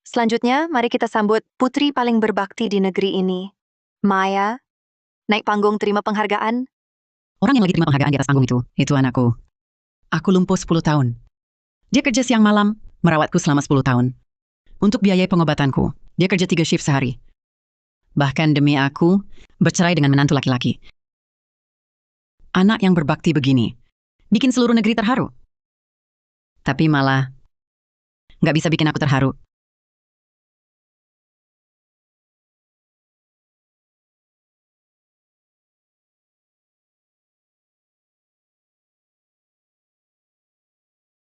Selanjutnya, mari kita sambut putri paling berbakti di negeri ini. Maya, naik panggung terima penghargaan. Orang yang lagi terima penghargaan di atas panggung itu anakku. Aku lumpuh 10 tahun. Dia kerja siang malam, merawatku selama 10 tahun. Untuk biayai pengobatanku, dia kerja 3 shift sehari. Bahkan demi aku, bercerai dengan menantu laki-laki. Anak yang berbakti begini, bikin seluruh negeri terharu. Tapi malah, nggak bisa bikin aku terharu.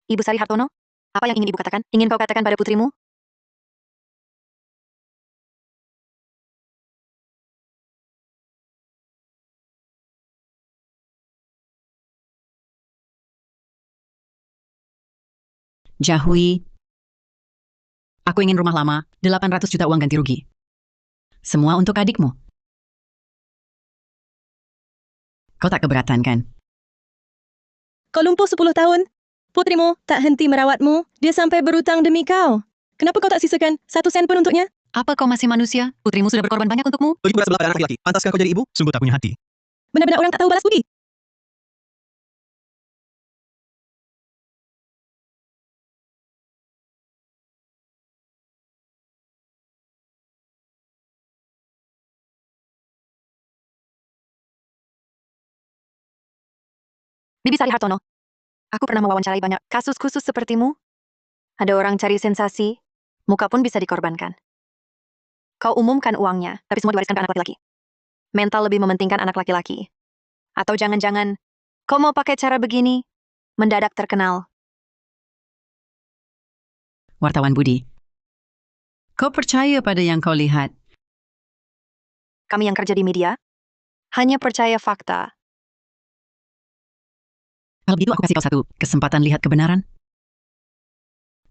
Ibu Sari Hartono, apa yang ingin ibu katakan? Ingin kau katakan pada putrimu? Jahui, aku ingin rumah lama, 800 juta uang ganti rugi. Semua untuk adikmu. Kau tak keberatan kan? Kau lumpuh 10 tahun. Putrimu tak henti merawatmu, dia sampai berutang demi kau. Kenapa kau tak sisakan 1 sen pun untuknya? Apa kau masih manusia? Putrimu sudah berkorban banyak untukmu. Begitu berat sebelah pada anak laki-laki. Pantaskah kau jadi ibu? Sungguh tak punya hati. Benar-benar orang tak tahu balas budi. Bibi Sari Hartono, aku pernah mewawancarai banyak kasus khusus sepertimu. Ada orang cari sensasi, muka pun bisa dikorbankan. Kau umumkan uangnya, tapi semua diwariskan ke anak laki-laki. Mental lebih mementingkan anak laki-laki. Atau jangan-jangan, kau mau pakai cara begini, mendadak terkenal. Wartawan Budi. Kau percaya pada yang kau lihat? Kami yang kerja di media, hanya percaya fakta. Kalau begitu aku kasih kau satu kesempatan lihat kebenaran.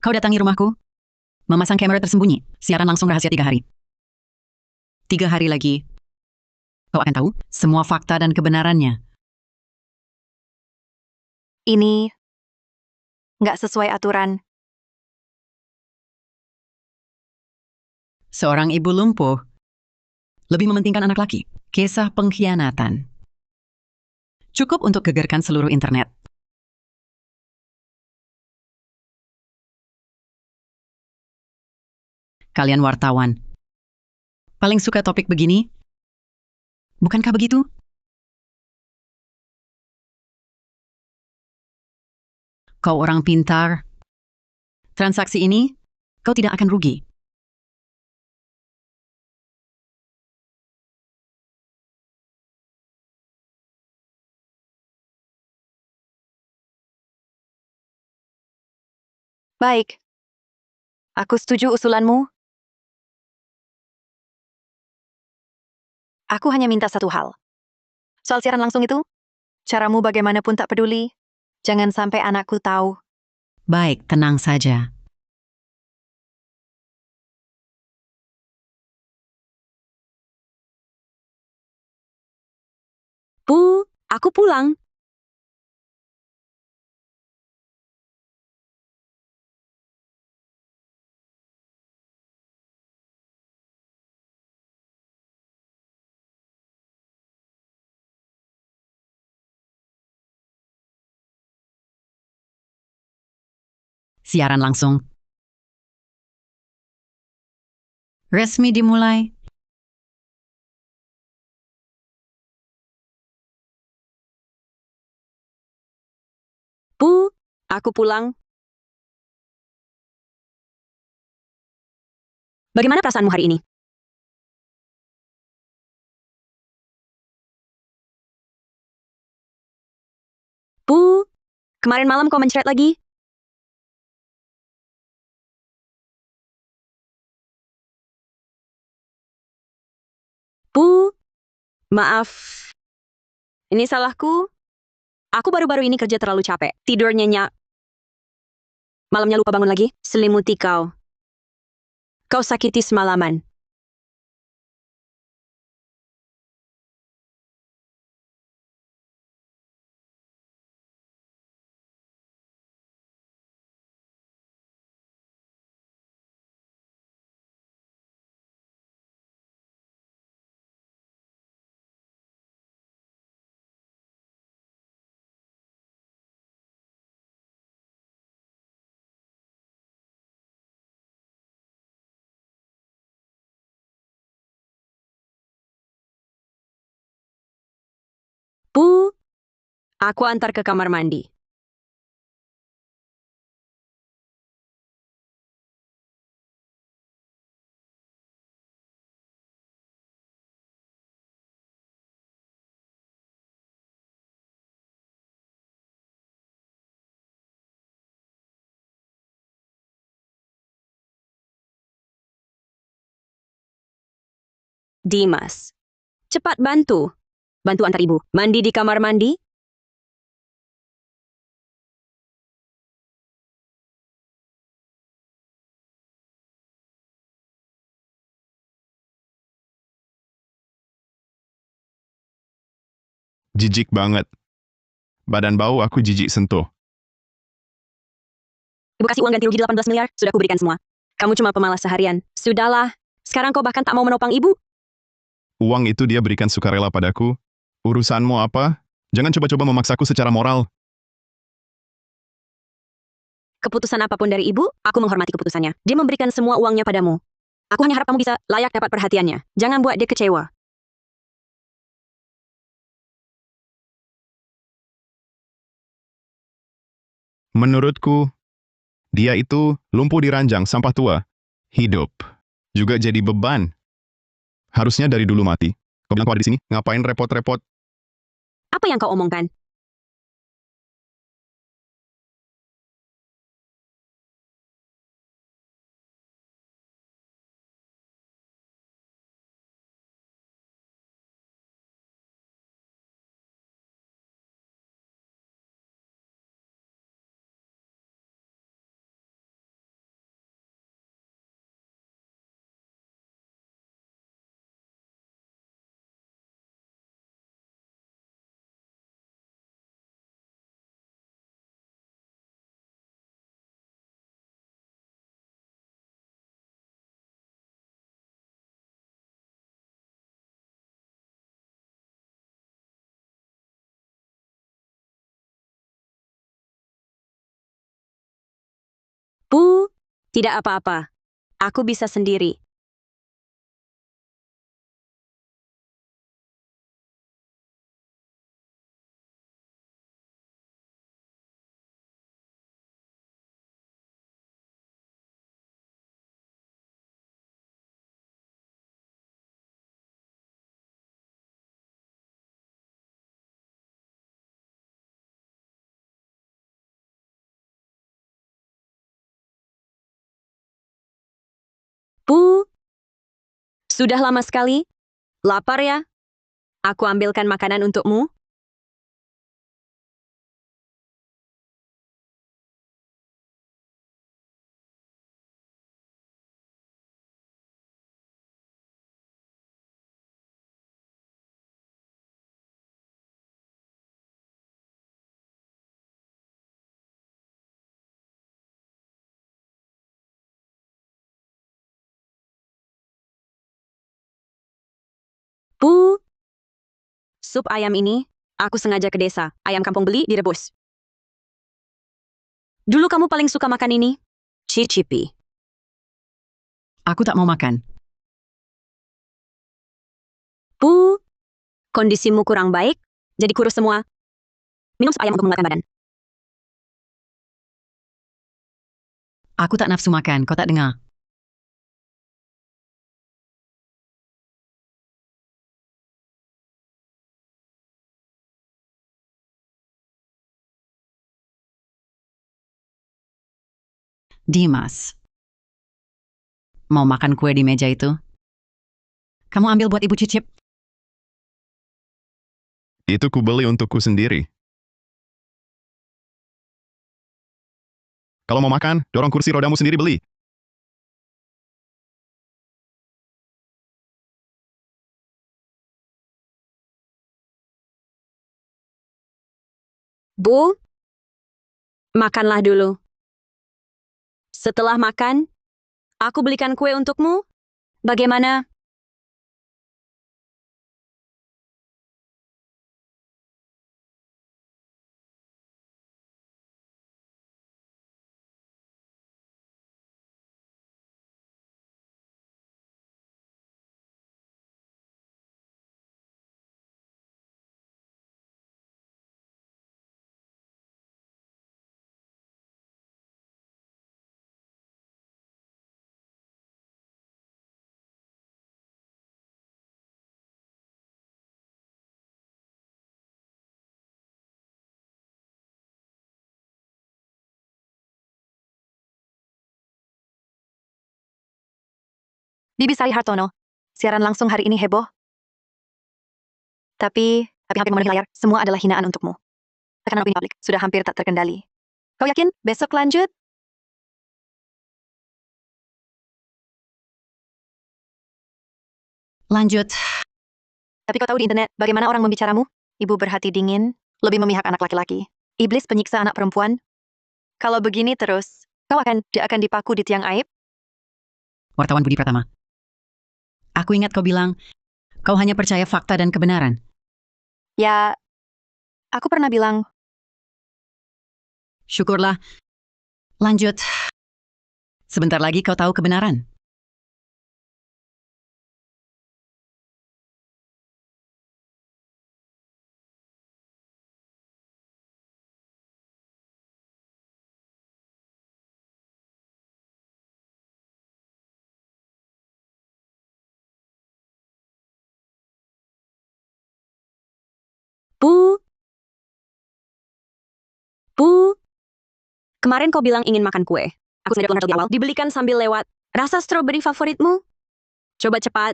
Kau datangi rumahku, memasang kamera tersembunyi, siaran langsung rahasia 3 hari. 3 hari lagi, kau akan tahu semua fakta dan kebenarannya. Ini nggak sesuai aturan. Seorang ibu lumpuh lebih mementingkan anak laki. Kisah pengkhianatan. Cukup untuk gegerkan seluruh internet. Kalian wartawan, paling suka topik begini? Bukankah begitu? Kau orang pintar. Transaksi ini, kau tidak akan rugi. Baik. Aku setuju usulanmu. Aku hanya minta satu hal. Soal siaran langsung itu, caramu bagaimanapun tak peduli. Jangan sampai anakku tahu. Baik, tenang saja. Bu, aku pulang. Siaran langsung. Resmi dimulai. Bu, aku pulang. Bagaimana perasaanmu hari ini? Bu, kemarin malam kau mencret lagi. Bu, maaf. Ini salahku. Aku baru-baru ini kerja terlalu capek. Tidur nyenyak. Malamnya lupa bangun lagi. Selimuti kau. Kau sakiti semalaman. Aku antar ke kamar mandi. Dimas, cepat bantu. Bantu antar ibu. Mandi di kamar mandi? Jijik banget. Badan bau aku jijik sentuh. Ibu kasih uang ganti rugi 18 miliar, sudah kuberikan semua. Kamu cuma pemalas seharian. Sudahlah, sekarang kau bahkan tak mau menopang ibu. Uang itu dia berikan sukarela padaku. Urusanmu apa? Jangan coba-coba memaksaku secara moral. Keputusan apapun dari ibu, aku menghormati keputusannya. Dia memberikan semua uangnya padamu. Aku hanya harap kamu bisa layak dapat perhatiannya. Jangan buat dia kecewa. Menurutku, dia itu lumpuh di ranjang sampah tua. Hidup. Juga jadi beban. Harusnya dari dulu mati. Kau bilang kau ada di sini, ngapain repot-repot? Apa yang kau omongkan? Bu, tidak apa-apa. Aku bisa sendiri. Bu, sudah lama sekali? Lapar ya? Aku ambilkan makanan untukmu. Bu, sup ayam ini, aku sengaja ke desa. Ayam kampung beli, direbus. Dulu kamu paling suka makan ini? Cicipi. Aku tak mau makan. Bu, kondisimu kurang baik, jadi kurus semua. Minum sup ayam untuk menguatkan badan. Aku tak nafsu makan, kau tak dengar. Dimas. Mau makan kue di meja itu? Kamu ambil buat ibu cicip. Itu kubeli untukku sendiri. Kalau mau makan, dorong kursi rodamu sendiri beli. Bu, makanlah dulu. Setelah makan, aku belikan kue untukmu. Bagaimana? Bibi Sari Hartono. Siaran langsung hari ini heboh. Tapi hampir memenuhi layar, semua adalah hinaan untukmu. Tekanan opini publik sudah hampir tak terkendali. Kau yakin besok lanjut? Lanjut. Tapi kau tahu di internet bagaimana orang membicaramu? Ibu berhati dingin, lebih memihak anak laki-laki. Iblis penyiksa anak perempuan. Kalau begini terus, dia akan dipaku di tiang aib? Wartawan Budi Pratama. Aku ingat kau bilang, kau hanya percaya fakta dan kebenaran. Ya, aku pernah bilang, Syukurlah. Lanjut. Sebentar lagi kau tahu kebenaran. Bu. Bu. Kemarin kau bilang ingin makan kue. Aku sudah bilang lebih awal. Dibelikan sambil lewat. Rasa strawberry favoritmu? Coba cepat.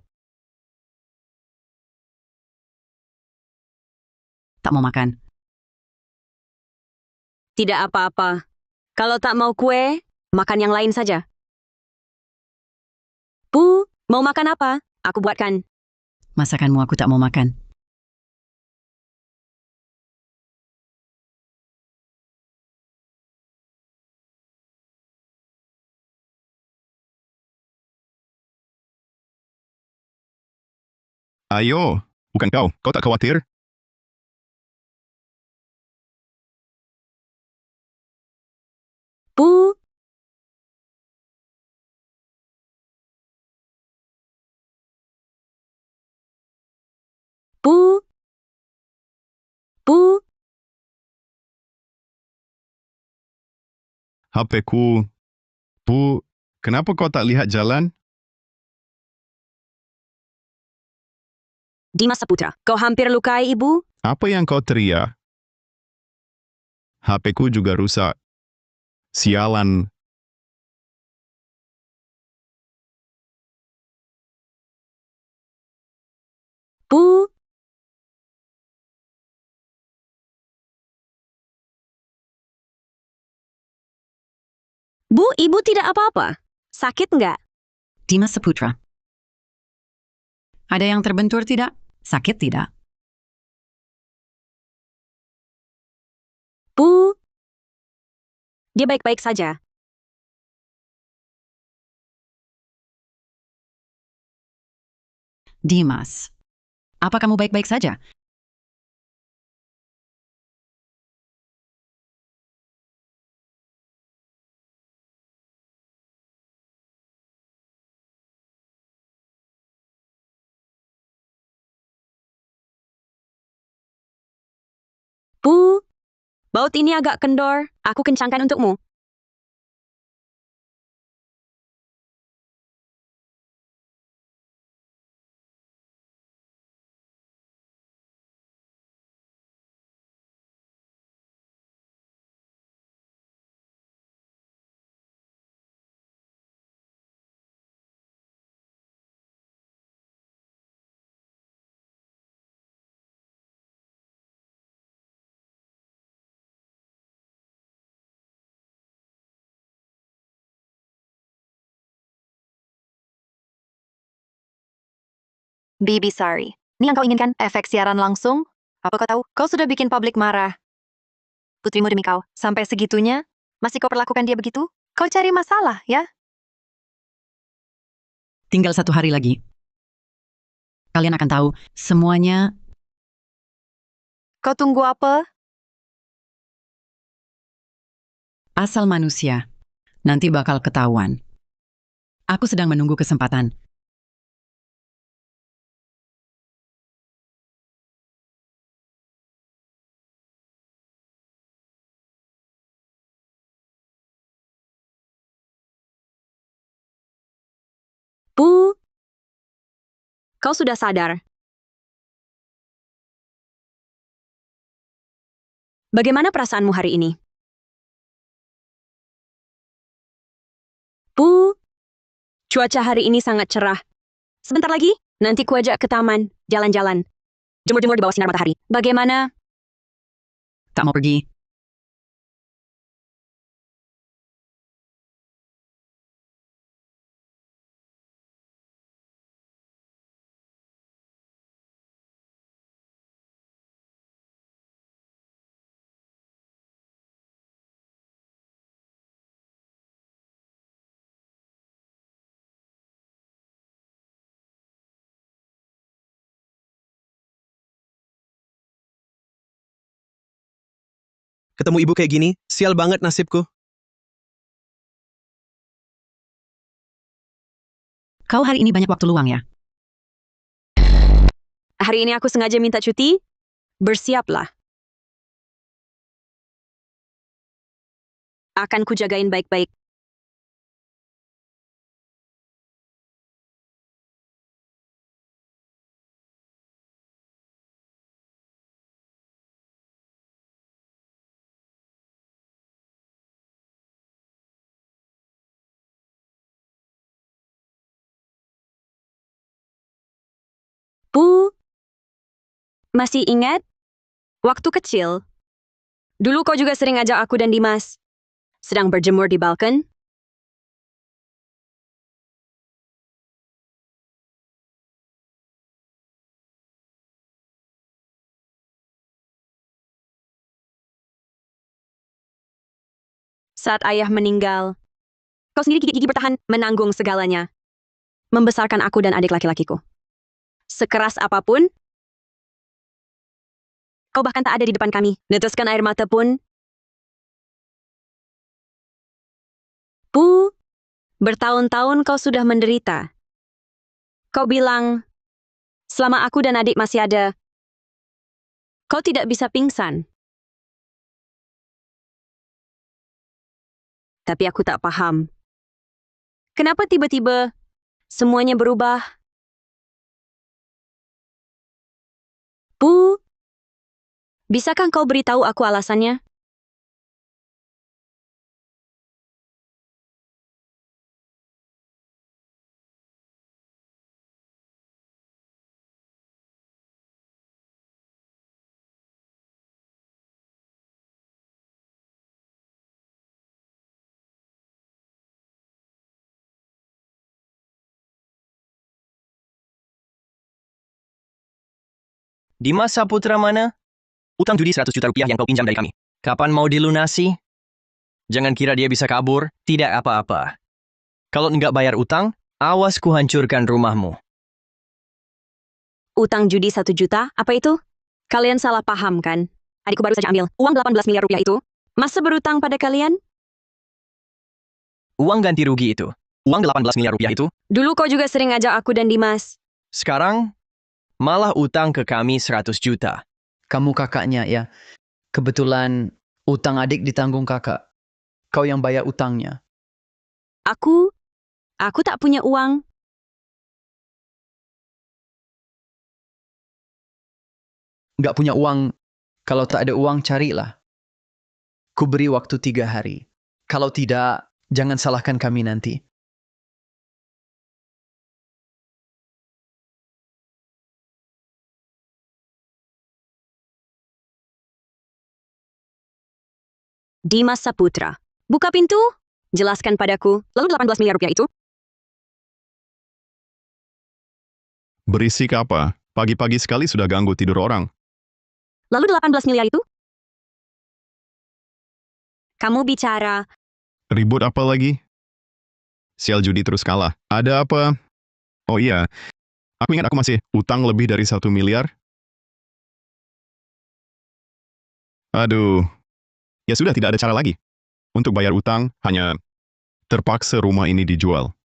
Tak mau makan. Tidak apa-apa. Kalau tak mau kue, makan yang lain saja. Bu, mau makan apa? Aku buatkan. Masakanmu aku tak mau makan. Ayo, bukan kau. Kau tak khawatir? Bu. Bu. Bu. HP-ku. Bu, kenapa kau tak lihat jalan? Dimas Saputra, kau hampir lukai ibu? Apa yang kau teriak? HP-ku juga rusak. Sialan. Bu. Bu, ibu tidak apa-apa. Sakit nggak? Dimas Saputra. Ada yang terbentur tidak? Sakit tidak? Bu. Dia baik-baik saja. Dimas. Apa kamu baik-baik saja? Bu. Baut ini agak kendor. Aku kencangkan untukmu. Bibi Sari. Ini yang kau inginkan? Efek siaran langsung? Apa kau tahu? Kau sudah bikin publik marah. Putrimu demi kau. Sampai segitunya? Masih kau perlakukan dia begitu? Kau cari masalah, ya? Tinggal 1 hari lagi. Kalian akan tahu semuanya. Kau tunggu apa? Asal manusia. Nanti bakal ketahuan. Aku sedang menunggu kesempatan. Bu. Kau sudah sadar. Bagaimana perasaanmu hari ini? Bu. Cuaca hari ini sangat cerah. Sebentar lagi, nanti ku ajak ke taman, jalan-jalan. Jemur-jemur di bawah sinar matahari. Bagaimana? Tak mau pergi. Ketemu ibu kayak gini, sial banget nasibku. Kau hari ini banyak waktu luang ya? Hari ini aku sengaja minta cuti. Bersiaplah. Akan ku jagain baik-baik. Bu, masih ingat? Waktu kecil. Dulu kau juga sering ajak aku dan Dimas. Sedang berjemur di balkon. Saat ayah meninggal, kau sendiri gigit-gigit bertahan menanggung segalanya. Membesarkan aku dan adik laki-lakiku. Sekeras apapun, kau bahkan tak ada di depan kami. Neteskan air mata pun. Bu, bertahun-tahun kau sudah menderita. Kau bilang, selama aku dan adik masih ada, kau tidak bisa pingsan. Tapi aku tak paham. Kenapa tiba-tiba semuanya berubah? Bu, bisakah kau beritahu aku alasannya? Dimas Saputra mana? Utang judi 100 juta rupiah yang kau pinjam dari kami. Kapan mau dilunasi? Jangan kira dia bisa kabur, tidak apa-apa. Kalau enggak bayar utang, awas ku hancurkan rumahmu. Utang judi 1 juta? Apa itu? Kalian salah paham kan? Adikku baru saja ambil uang 18 miliar rupiah itu. Masa berutang pada kalian? Uang ganti rugi itu. Uang 18 miliar rupiah itu. Dulu kau juga sering ajak aku dan Dimas. Sekarang, malah utang ke kami 100 juta. Kamu kakaknya ya. Kebetulan utang adik ditanggung kakak. Kau yang bayar utangnya. Aku tak punya uang. Nggak punya uang. Kalau tak ada uang, carilah. Ku beri waktu 3 hari. Kalau tidak, jangan salahkan kami nanti. Dimas Saputra. Buka pintu. Jelaskan padaku. Lalu 18 miliar rupiah itu? Berisik apa? Pagi-pagi sekali sudah ganggu tidur orang. Lalu 18 miliar itu? Kamu bicara. Ribut apa lagi? Sial judi terus kalah. Ada apa? Oh iya, aku ingat aku masih utang lebih dari 1 miliar. Aduh, ya sudah tidak ada cara lagi. Untuk bayar utang, hanya terpaksa rumah ini dijual.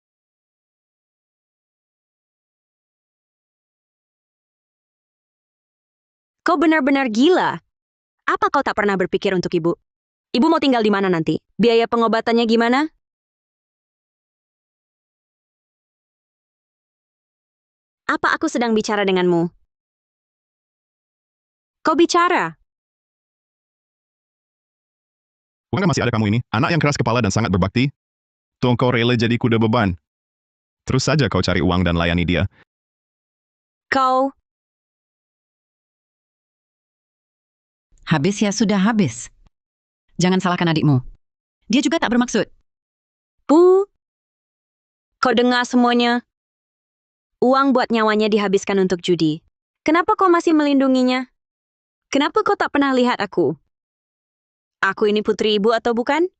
Kau benar-benar gila. Apa kau tak pernah berpikir untuk ibu? Ibu mau tinggal di mana nanti? Biaya pengobatannya gimana? Apa aku sedang bicara denganmu? Kau bicara. Bukankah masih ada kamu ini? Anak yang keras kepala dan sangat berbakti? Tuh kau rela jadi kuda beban. Terus saja kau cari uang dan layani dia. Kau, Habis ya sudah habis. Jangan salahkan adikmu. Dia juga tak bermaksud. Bu, kau dengar semuanya? Uang buat nyawanya dihabiskan untuk judi. Kenapa kau masih melindunginya? Kenapa kau tak pernah lihat aku? Aku ini putri ibu atau bukan?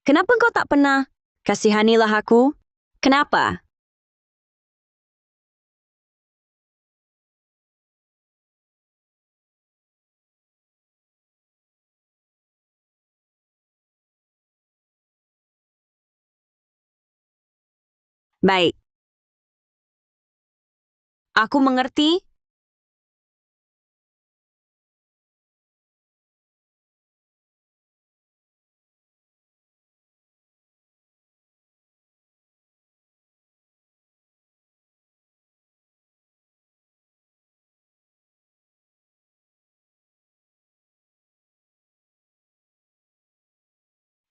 Kenapa kau tak pernah? Kasihanilah aku. Kenapa? Baik. Aku mengerti.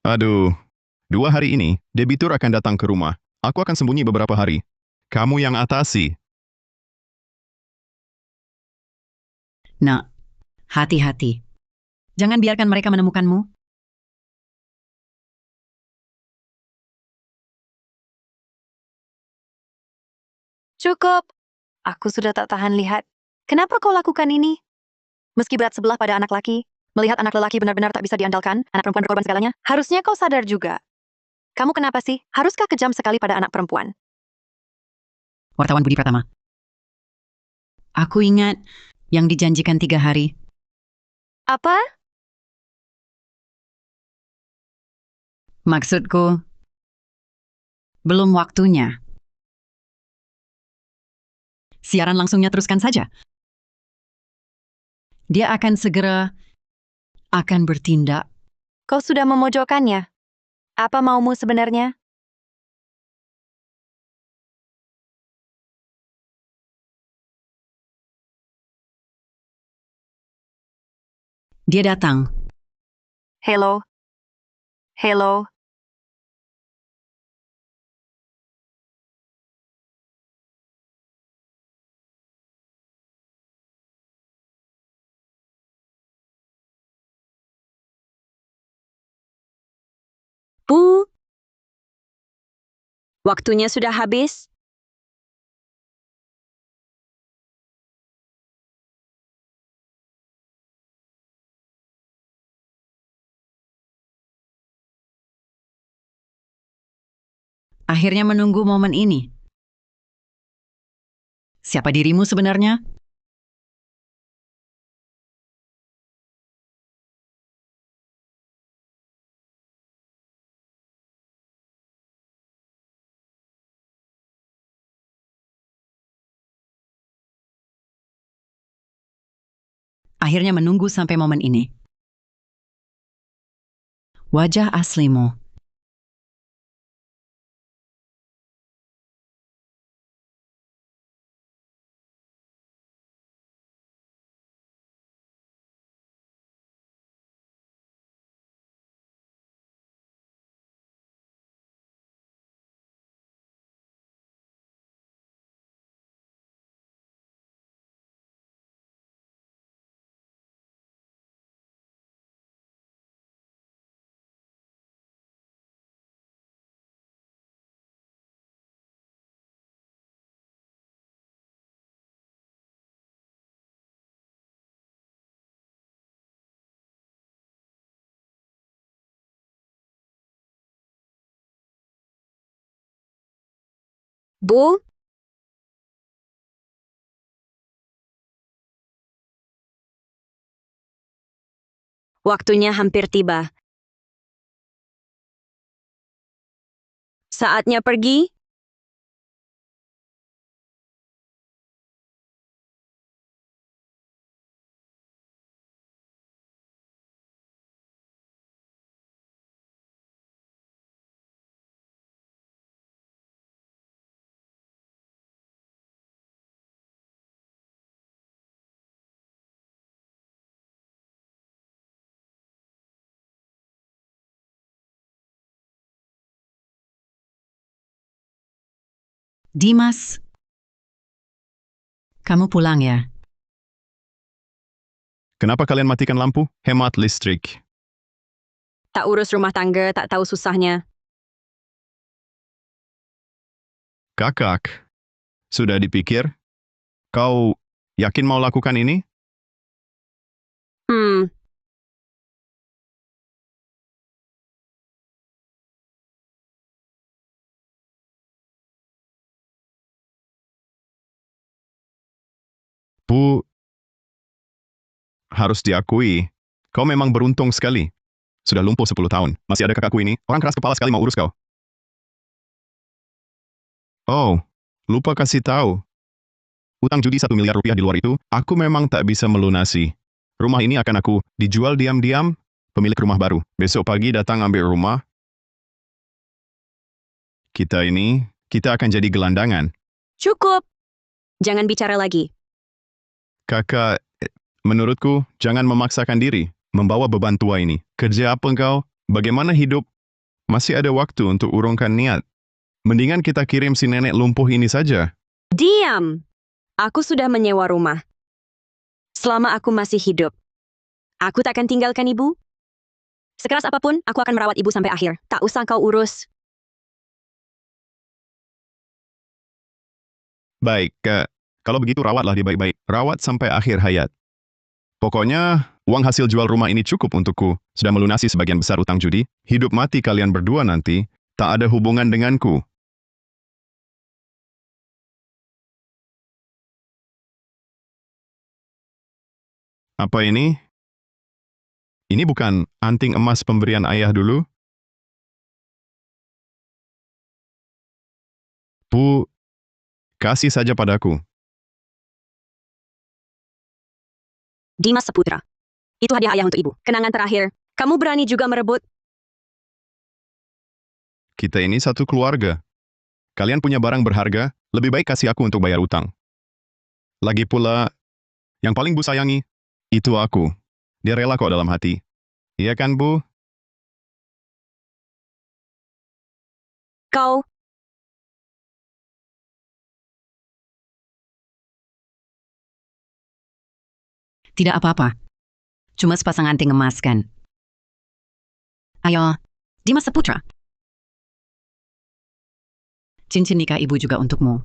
Aduh, 2 hari ini, debitur akan datang ke rumah. Aku akan sembunyi beberapa hari. Kamu yang atasi. Nak, hati-hati. Jangan biarkan mereka menemukanmu. Cukup. Aku sudah tak tahan lihat. Kenapa kau lakukan ini? Meski berat sebelah pada anak laki, melihat anak lelaki benar-benar tak bisa diandalkan, anak perempuan berkorban segalanya, harusnya kau sadar juga. Kamu kenapa sih? Haruskah kejam sekali pada anak perempuan? Wartawan Budi Pratama. Aku ingat yang dijanjikan 3 hari. Apa? Maksudku, belum waktunya. Siaran langsungnya teruskan saja. Dia akan segera bertindak. Kau sudah memojokkannya. Apa maumu sebenarnya? Dia datang. Hello? Hello? Bu, waktunya sudah habis. Akhirnya menunggu momen ini. Siapa dirimu sebenarnya? Akhirnya menunggu sampai momen ini. Wajah aslimu. Bu, waktunya hampir tiba. Saatnya pergi. Dimas, kamu pulang ya? Kenapa kalian matikan lampu? Hemat listrik. Tak urus rumah tangga, tak tahu susahnya. Kakak, sudah dipikir? Kau yakin mau lakukan ini? Hmm, Bu, harus diakui, kau memang beruntung sekali. Sudah lumpuh 10 tahun. Masih ada kakakku ini, orang keras kepala sekali mau urus kau. Oh, lupa kasih tahu. Utang judi 1 miliar rupiah di luar itu, aku memang tak bisa melunasi. Rumah ini akan aku dijual diam-diam, pemilik rumah baru. Besok pagi datang ambil rumah. Kita akan jadi gelandangan. cukup. Jangan bicara lagi. Kakak, menurutku, jangan memaksakan diri, membawa beban tua ini. Kerja apa engkau? Bagaimana hidup? Masih ada waktu untuk urungkan niat. Mendingan kita kirim si nenek lumpuh ini saja. Diam. Aku sudah menyewa rumah. Selama aku masih hidup, aku tak akan tinggalkan ibu. Sekeras apapun, aku akan merawat ibu sampai akhir. Tak usah kau urus. Baik, Kak. Kalau begitu rawatlah dia baik-baik. Rawat sampai akhir hayat. Pokoknya, uang hasil jual rumah ini cukup untukku. Sudah melunasi sebagian besar utang judi. Hidup mati kalian berdua nanti, tak ada hubungan denganku. Apa ini? Ini bukan anting emas pemberian ayah dulu? Bu, kasih saja padaku. Dimas Saputra. Itu hadiah ayah untuk ibu. Kenangan terakhir. Kamu berani juga merebut. Kita ini satu keluarga. Kalian punya barang berharga, lebih baik kasih aku untuk bayar utang. Lagi pula, yang paling Bu sayangi, itu aku. Dia rela kok dalam hati. Iya kan, Bu? Kau, Tidak apa-apa. Cuma sepasang anting emas kan? Ayo, Dimas Saputra. Cincin nikah ibu juga untukmu.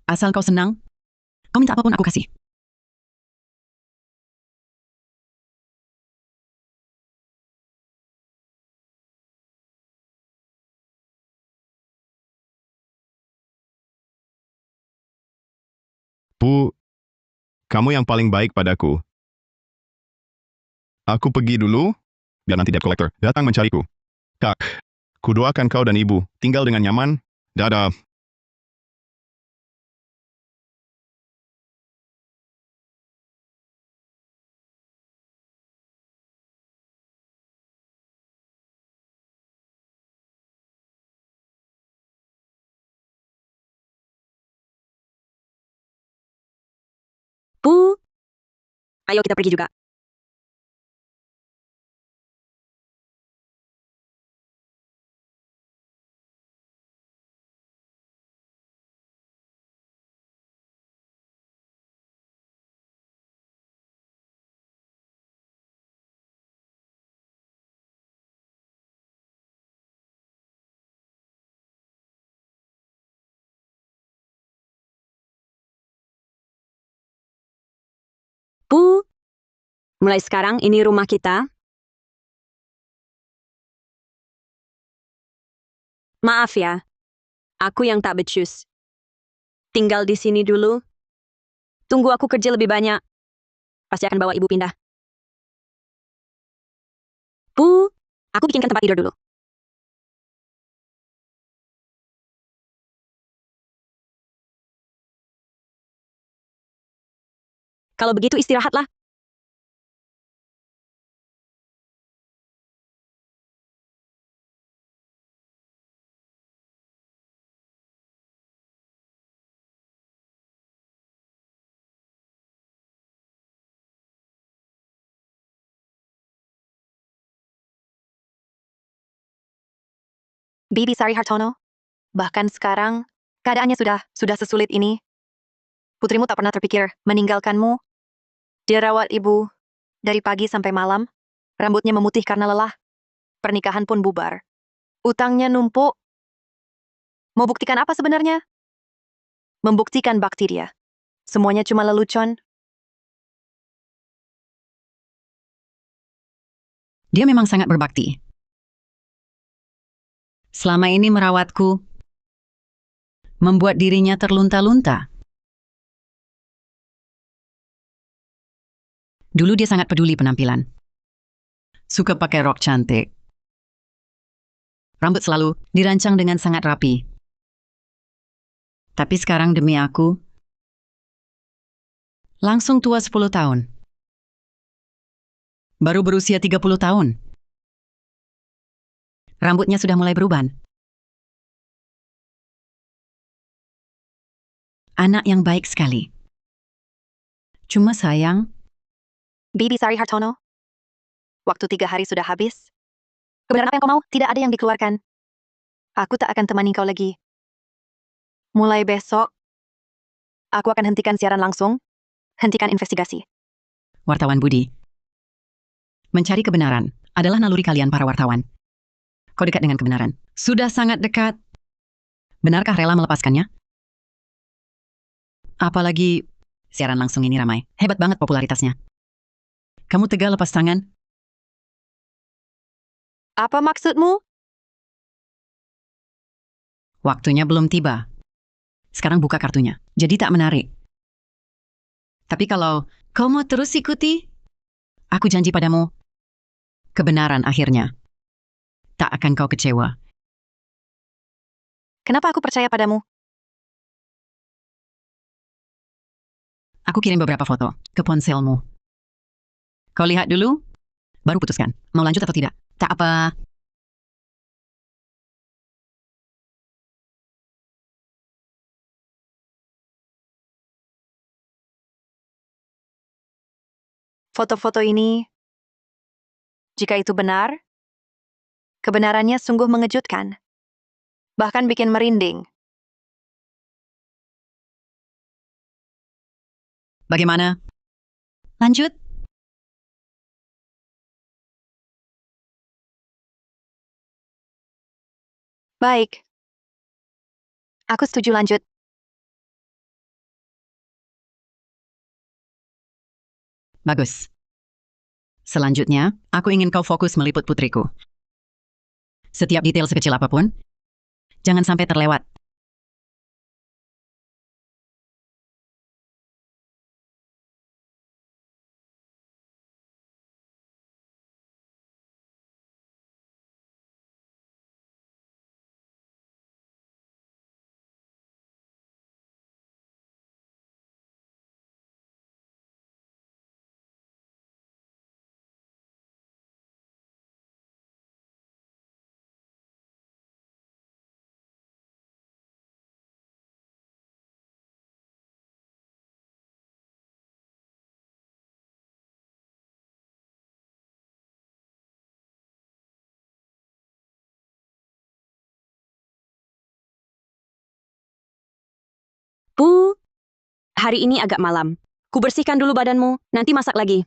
Asal kau senang, kau minta apapun aku kasih. Bu, kamu yang paling baik padaku. Aku pergi dulu, biar nanti debt collector datang mencariku. Kak, kudoakan kau dan ibu tinggal dengan nyaman. Dadah. Bu. Ayo kita pergi juga. Bu. Mulai sekarang ini rumah kita. Maaf ya. Aku yang tak becus. Tinggal di sini dulu. Tunggu aku kerja lebih banyak. Pasti akan bawa ibu pindah. Bu, aku bikinkan tempat tidur dulu. Kalau begitu istirahatlah. Bibi Sari Hartono, bahkan sekarang Keadaannya sudah sesulit ini. Putrimu tak pernah terpikir meninggalkanmu. Dia rawat ibu dari pagi sampai malam. Rambutnya memutih karena lelah. Pernikahan pun bubar. Utangnya numpuk. Mau buktikan apa sebenarnya? Membuktikan bakti dia. Semuanya cuma lelucon. Dia memang sangat berbakti. Selama ini merawatku, membuat dirinya terlunta-lunta. Dulu dia sangat peduli penampilan. Suka pakai rok cantik. Rambut selalu dirancang dengan sangat rapi. Tapi sekarang demi aku, langsung tua 10 tahun. Baru berusia 30 tahun. Rambutnya sudah mulai beruban. Anak yang baik sekali. Cuma sayang, Bibi Sari Hartono. Waktu 3 hari sudah habis. Kebenaran apa yang kau mau? Tidak ada yang dikeluarkan. Aku tak akan temani kau lagi. Mulai besok, aku akan hentikan siaran langsung, hentikan investigasi. wartawan Budi. Mencari kebenaran adalah naluri kalian para wartawan. Kau dekat dengan kebenaran. Sudah sangat dekat. Benarkah rela melepaskannya? Apalagi siaran langsung ini ramai. Hebat banget popularitasnya. Kamu tega lepas tangan? Apa maksudmu? Waktunya belum tiba. Sekarang buka kartunya. Jadi tak menarik. Tapi kalau kau mau terus ikuti, aku janji padamu, kebenaran akhirnya tak akan kau kecewa. Kenapa aku percaya padamu? Aku kirim beberapa foto ke ponselmu. Kau lihat dulu, baru putuskan mau lanjut atau tidak. Tak apa. Foto-foto ini, jika itu benar, kebenarannya sungguh mengejutkan. Bahkan bikin merinding. Bagaimana? Lanjut? Baik. Aku setuju lanjut. Bagus. Selanjutnya, aku ingin kau fokus meliput putriku. Setiap detail sekecil apapun, jangan sampai terlewat. Bu, hari ini agak malam. Ku bersihkan dulu badanmu, nanti masak lagi.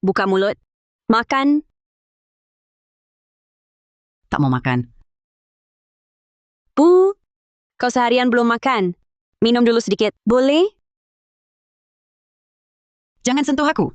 Buka mulut. Makan. Tak mau makan. Bu, kau seharian belum makan. Minum dulu sedikit. Boleh? Jangan sentuh aku.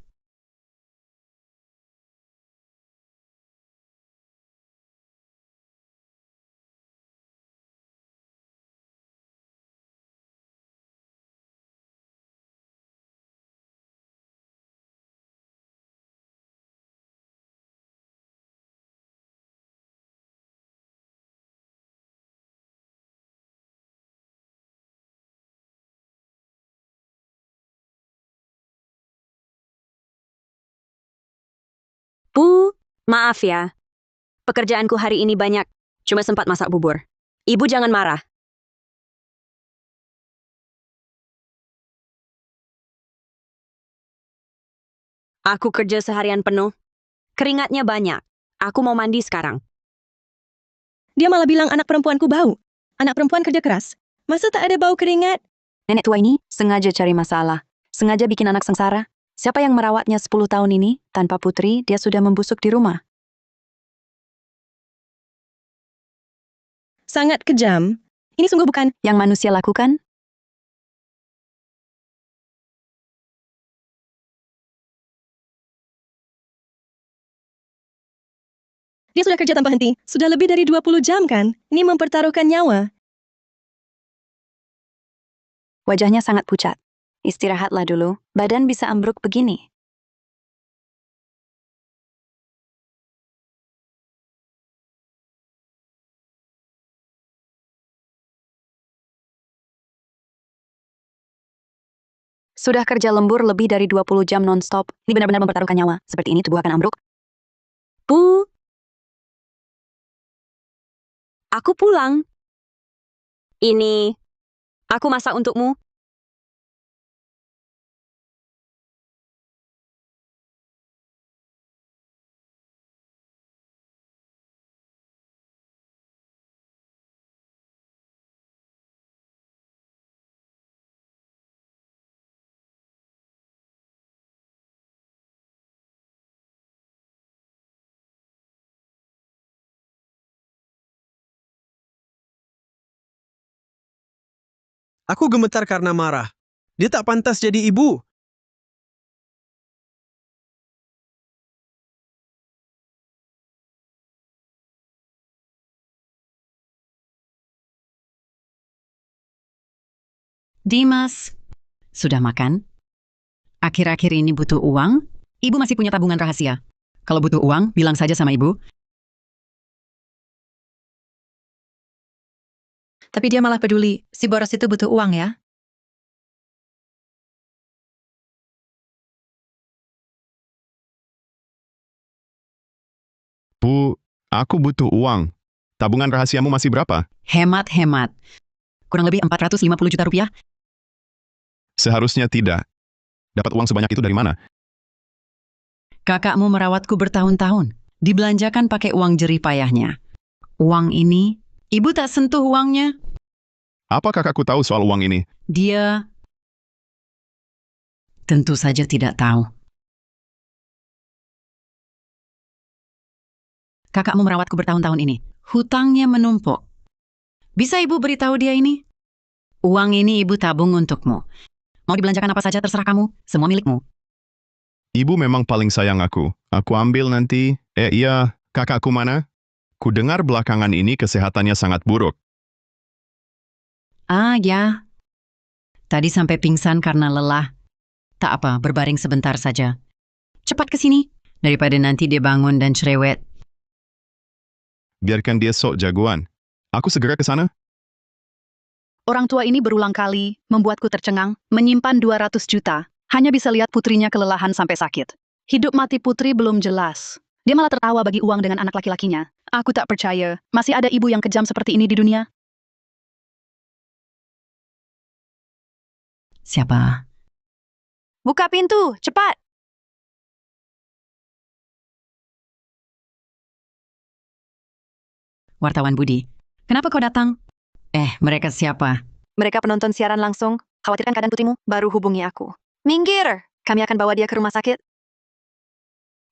Bu, maaf ya. Pekerjaanku hari ini banyak. Cuma sempat masak bubur. Ibu jangan marah. Aku kerja seharian penuh. Keringatnya banyak. Aku mau mandi sekarang. Dia malah bilang anak perempuanku bau. Anak perempuan kerja keras. Masa tak ada bau keringat? Nenek tua ini sengaja cari masalah. Sengaja bikin anak sengsara. Siapa yang merawatnya 10 tahun ini? Tanpa putri, dia sudah membusuk di rumah. Sangat kejam. Ini sungguh bukan. Yang manusia lakukan? Dia sudah kerja tanpa henti. Sudah lebih dari 20 jam kan? Ini mempertaruhkan nyawa. Wajahnya sangat pucat. Istirahatlah dulu. Badan bisa ambruk begini. Sudah kerja lembur lebih dari 20 jam non-stop. Ini benar-benar mempertaruhkan nyawa. Seperti ini tubuh akan ambruk. Bu, aku pulang. Ini, aku masak untukmu. Aku gemetar karena marah. Dia tak pantas jadi ibu. Dimas, sudah makan? Akhir-akhir ini butuh uang? Ibu masih punya tabungan rahasia. Kalau butuh uang, bilang saja sama ibu. Tapi dia malah peduli. Si Boros itu butuh uang ya. Bu, aku butuh uang. Tabungan rahasiamu masih berapa? Hemat-hemat. Kurang lebih 450 juta rupiah. Seharusnya tidak. Dapat uang sebanyak itu dari mana? Kakakmu merawatku bertahun-tahun. Dibelanjakan pakai uang jerih payahnya. Uang ini, ibu tak sentuh uangnya. Apa kakakku tahu soal uang ini? Dia tentu saja tidak tahu. Kakakmu merawatku bertahun-tahun ini. Hutangnya menumpuk. Bisa ibu beritahu dia ini? Uang ini ibu tabung untukmu. Mau dibelanjakan apa saja terserah kamu. Semua milikmu. Ibu memang paling sayang aku. Aku ambil nanti. Iya, kakakku mana? Ku dengar belakangan ini kesehatannya sangat buruk. Ah ya. Tadi sampai pingsan karena lelah. Tak apa, berbaring sebentar saja. Cepat ke sini. Daripada nanti dia bangun dan cerewet. Biarkan dia sok jagoan. Aku segera ke sana. Orang tua ini berulang kali membuatku tercengang, menyimpan 200 juta. Hanya bisa lihat putrinya kelelahan sampai sakit. Hidup mati putri belum jelas. Dia malah tertawa bagi uang dengan anak laki-lakinya. Aku tak percaya, masih ada ibu yang kejam seperti ini di dunia. Siapa? Buka pintu, cepat! Wartawan Budi. Kenapa kau datang? Mereka siapa? Mereka penonton siaran langsung. Khawatirkan keadaan putrimu, baru hubungi aku. Minggir! Kami akan bawa dia ke rumah sakit.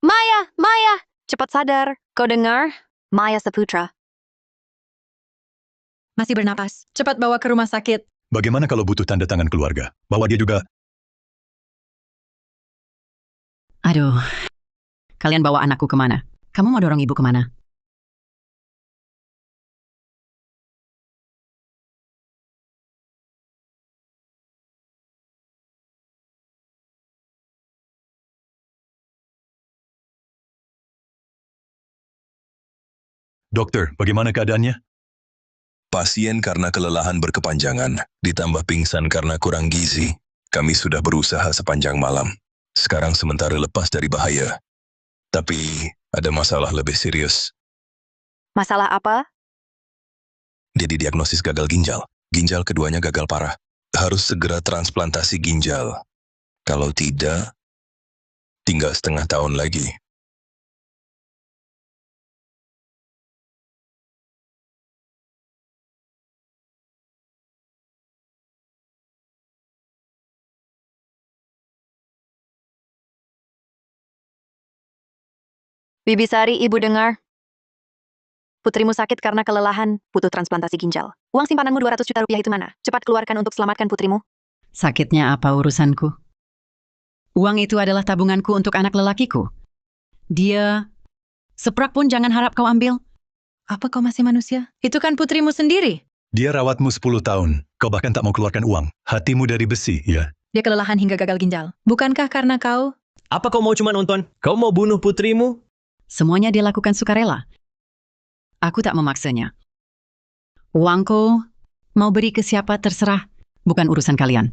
Maya! Maya! Cepat sadar. Kau dengar? Maya Saputra. Masih bernapas. Cepat bawa ke rumah sakit. Bagaimana kalau butuh tanda tangan keluarga? Bawa dia juga. Aduh. Kalian bawa anakku kemana? Kamu mau dorong ibu kemana? Dokter, bagaimana keadaannya? Pasien karena kelelahan berkepanjangan, ditambah pingsan karena kurang gizi. Kami sudah berusaha sepanjang malam. Sekarang sementara lepas dari bahaya. Tapi ada masalah lebih serius. Masalah apa? Dia didiagnosis gagal ginjal. Ginjal keduanya gagal parah. Harus segera transplantasi ginjal. Kalau tidak, tinggal setengah tahun lagi. Bibi Sari, ibu dengar. Putrimu sakit karena kelelahan, butuh transplantasi ginjal. Uang simpananmu 200 juta rupiah itu mana? Cepat keluarkan untuk selamatkan putrimu. Sakitnya apa urusanku? Uang itu adalah tabunganku untuk anak lelakiku. Dia... Seprak pun jangan harap kau ambil. Apa kau masih manusia? Itu kan putrimu sendiri. Dia rawatmu 10 tahun. Kau bahkan tak mau keluarkan uang. Hatimu dari besi, ya? Dia kelelahan hingga gagal ginjal. Bukankah karena kau? Apa kau mau cuma nonton? Kau mau bunuh putrimu? Semuanya dia lakukan sukarela. Aku tak memaksanya. Uangku mau beri ke siapa terserah, bukan urusan kalian.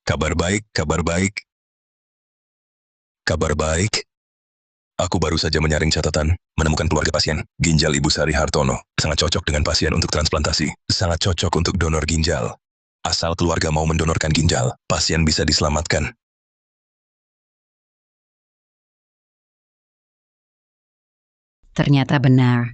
Kabar baik, kabar baik. Kabar baik. Aku baru saja menyaring catatan, menemukan keluarga pasien. Ginjal Ibu Sari Hartono. Sangat cocok dengan pasien untuk transplantasi. Sangat cocok untuk donor ginjal. Asal keluarga mau mendonorkan ginjal, pasien bisa diselamatkan. Ternyata benar.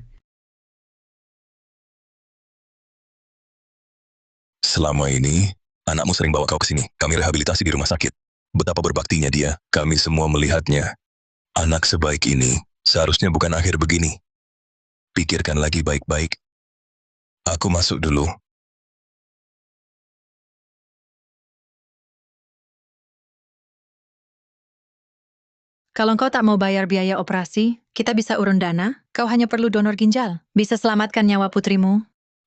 Selama ini, anakmu sering bawa kau ke sini. Kami rehabilitasi di rumah sakit. Betapa berbaktinya dia. Kami semua melihatnya. Anak sebaik ini, seharusnya bukan akhir begini. Pikirkan lagi baik-baik. Aku masuk dulu. Kalau kau tak mau bayar biaya operasi, kita bisa urun dana. Kau hanya perlu donor ginjal. Bisa selamatkan nyawa putrimu.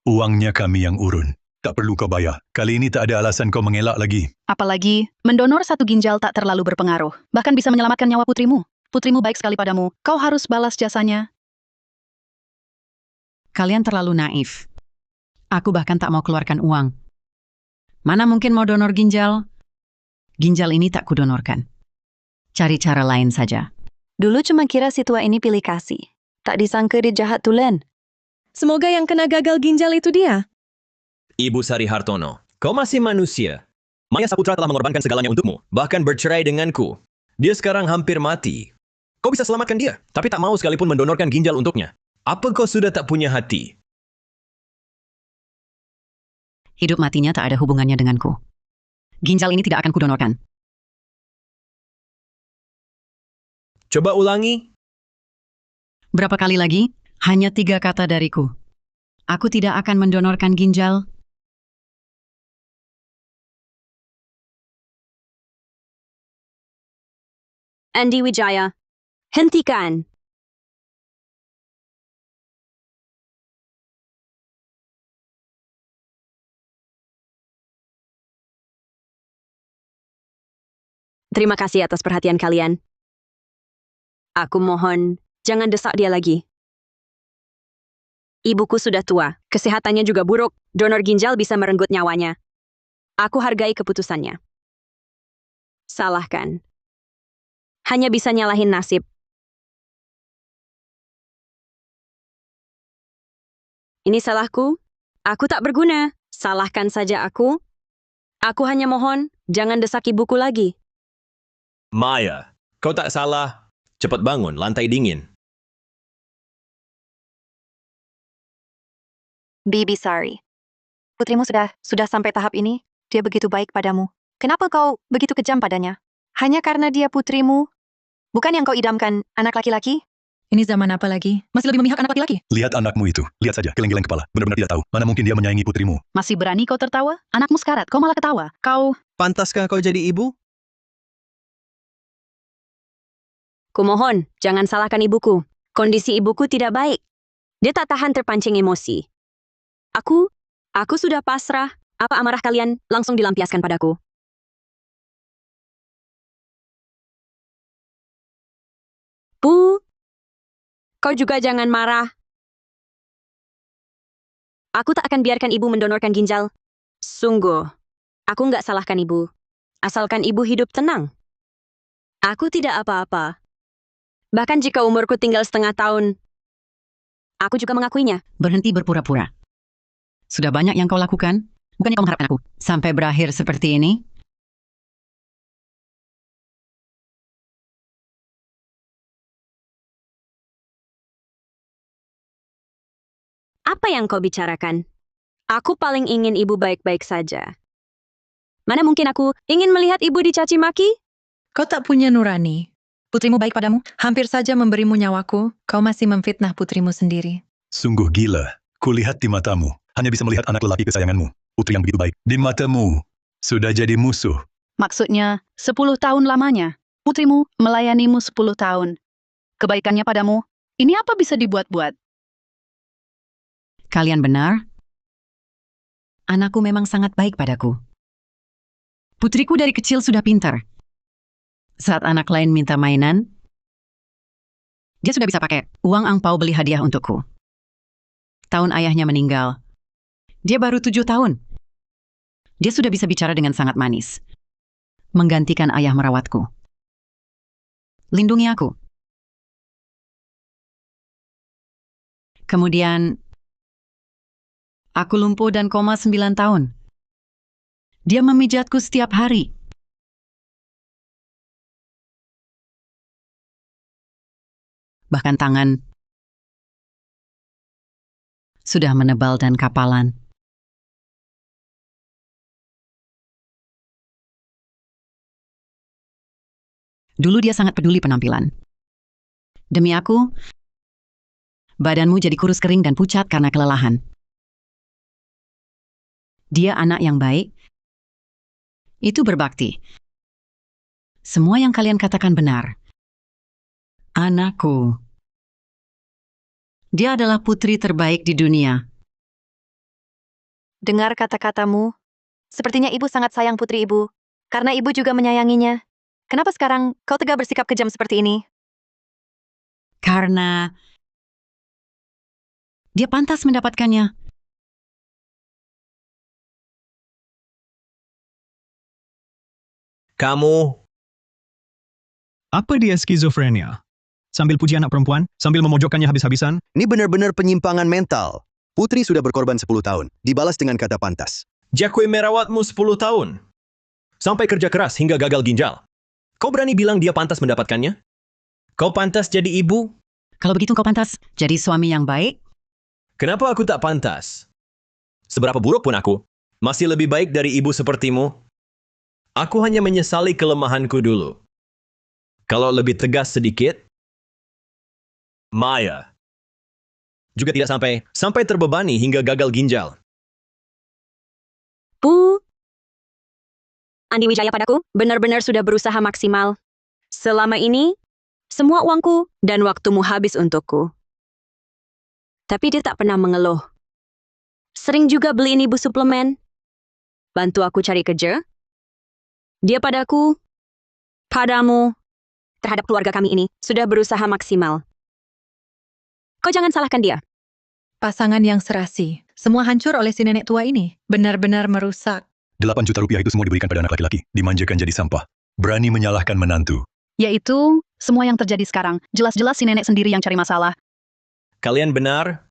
Uangnya kami yang urun. Tak perlu kau bayar. Kali ini tak ada alasan kau mengelak lagi. Apalagi, mendonor satu ginjal tak terlalu berpengaruh. Bahkan bisa menyelamatkan nyawa putrimu. Putrimu baik sekali padamu. Kau harus balas jasanya. Kalian terlalu naif. Aku bahkan tak mau keluarkan uang. Mana mungkin mau donor ginjal? Ginjal ini tak kudonorkan. Cari cara lain saja. Dulu cuma kira si tua ini pilih kasih. Tak disangka dia jahat tulen. Semoga yang kena gagal ginjal itu dia. Ibu Sari Hartono, kau masih manusia. Maya Saputra telah mengorbankan segalanya untukmu, bahkan bercerai denganku. Dia sekarang hampir mati. Kau bisa selamatkan dia, tapi tak mau sekalipun mendonorkan ginjal untuknya. Apa kau sudah tak punya hati? Hidup matinya tak ada hubungannya denganku. Ginjal ini tidak akan kudonorkan. Coba ulangi. Berapa kali lagi? Hanya 3 kata dariku. Aku tidak akan mendonorkan ginjal. Andi Wijaya, hentikan. Terima kasih atas perhatian kalian. Aku mohon, jangan desak dia lagi. Ibuku sudah tua, kesehatannya juga buruk, donor ginjal bisa merenggut nyawanya. Aku hargai keputusannya. Salahkan. Hanya bisa nyalahin nasib. Ini salahku? Aku tak berguna. Salahkan saja aku. Aku hanya mohon, jangan desak ibuku lagi. Maya, kau tak salah. Cepat bangun, lantai dingin. Bibi Sari. Putrimu sudah sampai tahap ini. Dia begitu baik padamu. Kenapa kau begitu kejam padanya? Hanya karena dia putrimu? Bukan yang kau idamkan, anak laki-laki? Ini zaman apa lagi? Masih lebih memihak anak laki-laki? Lihat anakmu itu. Lihat saja, geleng-geleng kepala. Benar-benar tidak tahu. Mana mungkin dia menyayangi putrimu. Masih berani kau tertawa? Anakmu sekarat, kau malah ketawa. Kau... Pantaskah kau jadi ibu? Kumohon, jangan salahkan ibuku. Kondisi ibuku tidak baik. Dia tak tahan terpancing emosi. Aku sudah pasrah. Apa amarah kalian langsung dilampiaskan padaku? Bu, kau juga jangan marah. Aku tak akan biarkan ibu mendonorkan ginjal. Sungguh, aku nggak salahkan ibu. Asalkan ibu hidup tenang. Aku tidak apa-apa. Bahkan jika umurku tinggal setengah tahun, Aku juga mengakuinya. Berhenti berpura-pura. Sudah banyak yang kau lakukan? Bukannya kau mengharapkan aku sampai berakhir seperti ini? Apa yang kau bicarakan? Aku paling ingin ibu baik-baik saja. Mana mungkin aku ingin melihat ibu dicaci maki? Kau tak punya nurani. Putrimu baik padamu, hampir saja memberimu nyawaku. Kau masih memfitnah putrimu sendiri. Sungguh gila. Kulihat di matamu. Hanya bisa melihat anak lelaki kesayanganmu. Putri yang begitu baik. Di matamu. Sudah jadi musuh. Maksudnya, 10 tahun lamanya. Putrimu melayanimu 10 tahun. Kebaikannya padamu, ini apa bisa dibuat-buat? Kalian benar? Anakku memang sangat baik padaku. Putriku dari kecil sudah pintar. Saat anak lain minta mainan, dia sudah bisa pakai uang angpau beli hadiah untukku. Tahun ayahnya meninggal, dia baru 7 tahun. Dia sudah bisa bicara dengan sangat manis. Menggantikan ayah merawatku. Lindungi aku. Kemudian, aku lumpuh dan koma 9 tahun. Dia memijatku setiap hari. Bahkan tangan sudah menebal dan kapalan. Dulu dia sangat peduli penampilan. Demi aku, badanmu jadi kurus kering dan pucat karena kelelahan. Dia anak yang baik. Itu berbakti. Semua yang kalian katakan benar. Anakku. Dia adalah putri terbaik di dunia. Dengar kata-katamu. Sepertinya ibu sangat sayang putri ibu. Karena ibu juga menyayanginya. Kenapa sekarang kau tega bersikap kejam seperti ini? Karena dia pantas mendapatkannya. Kamu... Apa dia skizofrenia? Sambil puji anak perempuan, sambil memojokkannya habis-habisan, Ini benar-benar penyimpangan mental. Putri sudah berkorban 10 tahun, dibalas dengan kata pantas. Jakwe merawatmu 10 tahun. Sampai kerja keras hingga gagal ginjal. Kau berani bilang dia pantas mendapatkannya? Kau pantas jadi ibu? Kalau begitu kau pantas jadi suami yang baik? Kenapa aku tak pantas? Seberapa buruk pun aku, masih lebih baik dari ibu sepertimu. Aku hanya menyesali kelemahanku dulu. Kalau lebih tegas sedikit, Maya juga tidak sampai terbebani hingga gagal ginjal. Bu, Andi Wijaya padaku benar-benar sudah berusaha maksimal. Selama ini, semua uangku dan waktumu habis untukku. Tapi dia tak pernah mengeluh. Sering juga beliin ibu suplemen. Bantu aku cari kerja. Dia padaku, padamu, terhadap keluarga kami ini, sudah berusaha maksimal. Kau jangan salahkan dia. Pasangan yang serasi. Semua hancur oleh si nenek tua ini. Benar-benar merusak. 8 juta rupiah itu semua diberikan pada anak laki-laki. Dimanjakan jadi sampah. Berani menyalahkan menantu. Yaitu, semua yang terjadi sekarang. Jelas-jelas si nenek sendiri yang cari masalah. Kalian benar?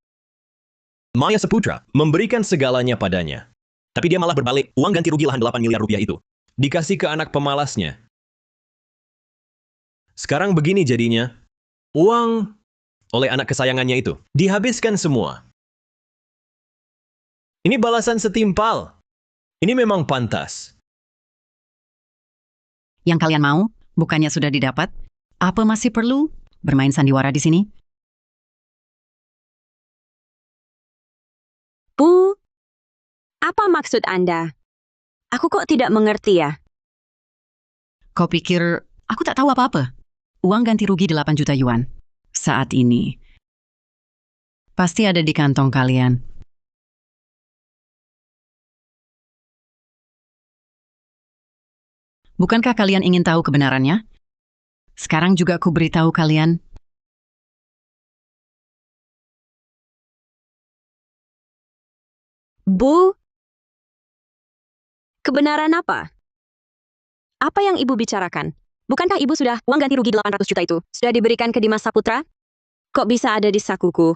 Maya Seputra memberikan segalanya padanya. Tapi dia malah berbalik uang ganti rugi lahan 8 miliar rupiah itu. Dikasih ke anak pemalasnya. Sekarang begini jadinya. Uang oleh anak kesayangannya itu dihabiskan semua. Ini balasan setimpal. Ini memang pantas. Yang kalian mau, bukannya sudah didapat? Apa masih perlu bermain sandiwara di sini? Bu, apa maksud Anda? Aku kok tidak mengerti ya? Kau pikir aku tak tahu apa-apa? Uang ganti rugi 8 juta yuan. Saat ini. Pasti ada di kantong kalian. Bukankah kalian ingin tahu kebenarannya? Sekarang juga aku beritahu kalian. Bu, kebenaran apa? Apa yang ibu bicarakan? Bukankah ibu sudah uang ganti rugi 800 juta itu sudah diberikan ke Dimas Saputra? Kok bisa ada di sakuku?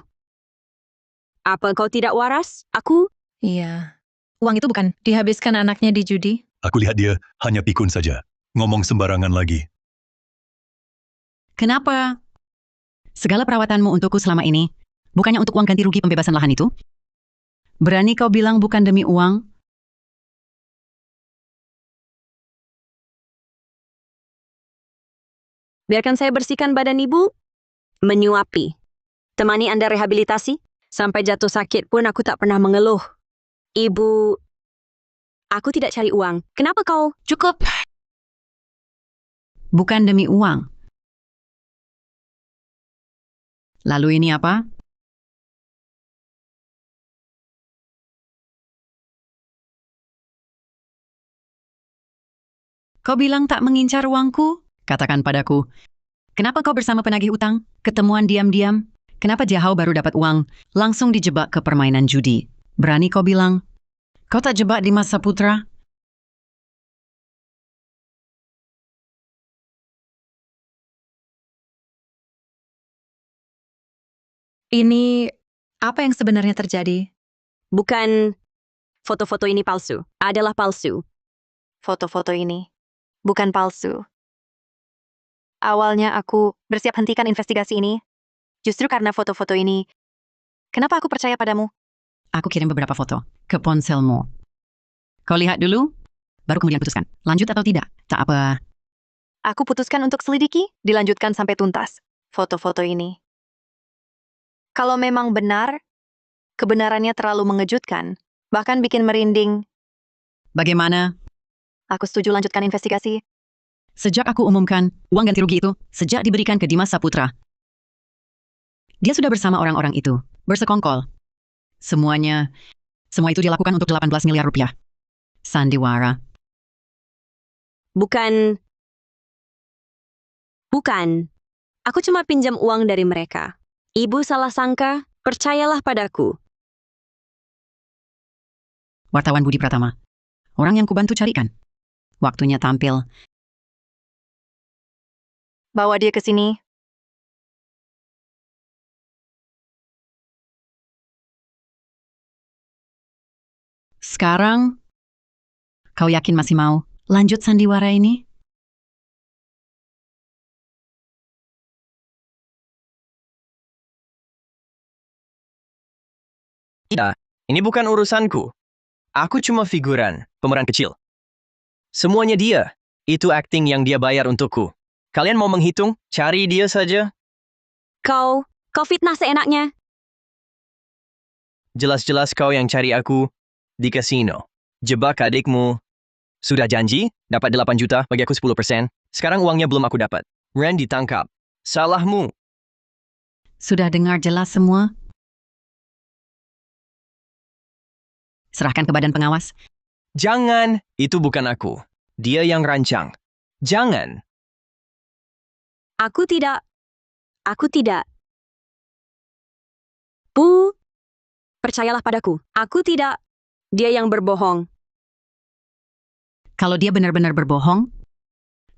Apa kau tidak waras? Aku? Iya. Uang itu bukan dihabiskan anaknya di judi. Aku lihat dia hanya pikun saja. Ngomong sembarangan lagi. Kenapa? Segala perawatanmu untukku selama ini, bukannya untuk uang ganti rugi pembebasan lahan itu? Berani kau bilang bukan demi uang? Biarkan saya bersihkan badan ibu. Menyuapi. Temani Anda rehabilitasi. Sampai jatuh sakit pun aku tak pernah mengeluh. Ibu, aku tidak cari uang. Kenapa kau? Cukup. Bukan demi uang. Lalu ini apa? Kau bilang tak mengincar uangku? Katakan padaku, kenapa kau bersama penagih utang? Ketemuan diam-diam? Kenapa Jahau baru dapat uang, langsung dijebak ke permainan judi? Berani kau bilang, kau tak jebak di Masa Putra? Ini apa yang sebenarnya terjadi? Bukan foto-foto ini palsu. Adalah palsu. Foto-foto ini bukan palsu. Awalnya aku bersiap hentikan investigasi ini. Justru karena foto-foto ini, kenapa aku percaya padamu? Aku kirim beberapa foto ke ponselmu. Kau lihat dulu, baru kemudian putuskan. Lanjut atau tidak? Tak apa. Aku putuskan untuk selidiki, dilanjutkan sampai tuntas. Foto-foto ini. Kalau memang benar, kebenarannya terlalu mengejutkan, bahkan bikin merinding. Bagaimana? Aku setuju lanjutkan investigasi. Sejak aku umumkan uang ganti rugi itu, sejak diberikan ke Dimas Saputra, dia sudah bersama orang-orang itu, bersekongkol. Semua itu dia lakukan untuk 18 miliar rupiah. Sandiwara. Bukan. Aku cuma pinjam uang dari mereka. Ibu salah sangka, percayalah padaku. Wartawan Budi Pratama. Orang yang kubantu carikan. Waktunya tampil. Bawa dia ke sini. Sekarang, kau yakin masih mau lanjut sandiwara ini? Tidak, ini bukan urusanku. Aku cuma figuran, pemeran kecil. Semuanya dia. Itu acting yang dia bayar untukku. Kalian mau menghitung? Cari dia saja. Kau fitnah seenaknya. Jelas-jelas kau yang cari aku di kasino. Jebak adikmu. Sudah janji, dapat 8 juta, bagi aku 10%. Sekarang uangnya belum aku dapat. Ren ditangkap. Salahmu. Sudah dengar jelas semua? Serahkan ke badan pengawas. Jangan, itu bukan aku. Dia yang rancang. Jangan. Aku tidak. Bu, percayalah padaku. Aku tidak. Dia yang berbohong. Kalau dia benar-benar berbohong,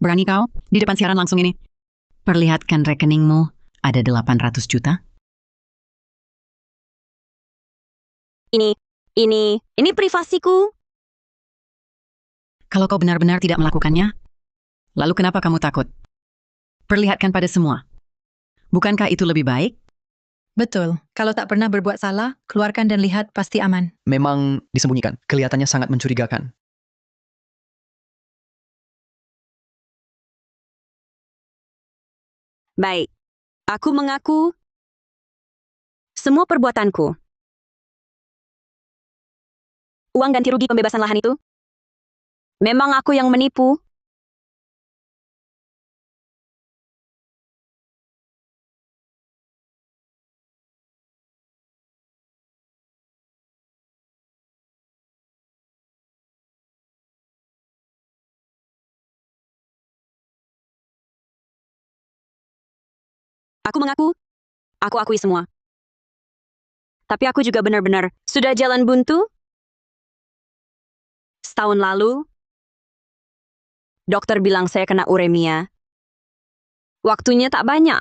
berani kau di depan siaran langsung ini perlihatkan rekeningmu ada 800 juta? Ini privasiku. Kalau kau benar-benar tidak melakukannya, lalu kenapa kamu takut? Perlihatkan pada semua. Bukankah itu lebih baik? Betul. Kalau tak pernah berbuat salah, keluarkan dan lihat pasti aman. Memang disembunyikan. Kelihatannya sangat mencurigakan. Baik. Aku mengaku semua perbuatanku. Uang ganti rugi pembebasan lahan itu? Memang aku yang menipu. Aku mengaku, aku akui semua. Tapi aku juga benar-benar sudah jalan buntu. Setahun lalu, dokter bilang saya kena uremia. Waktunya tak banyak.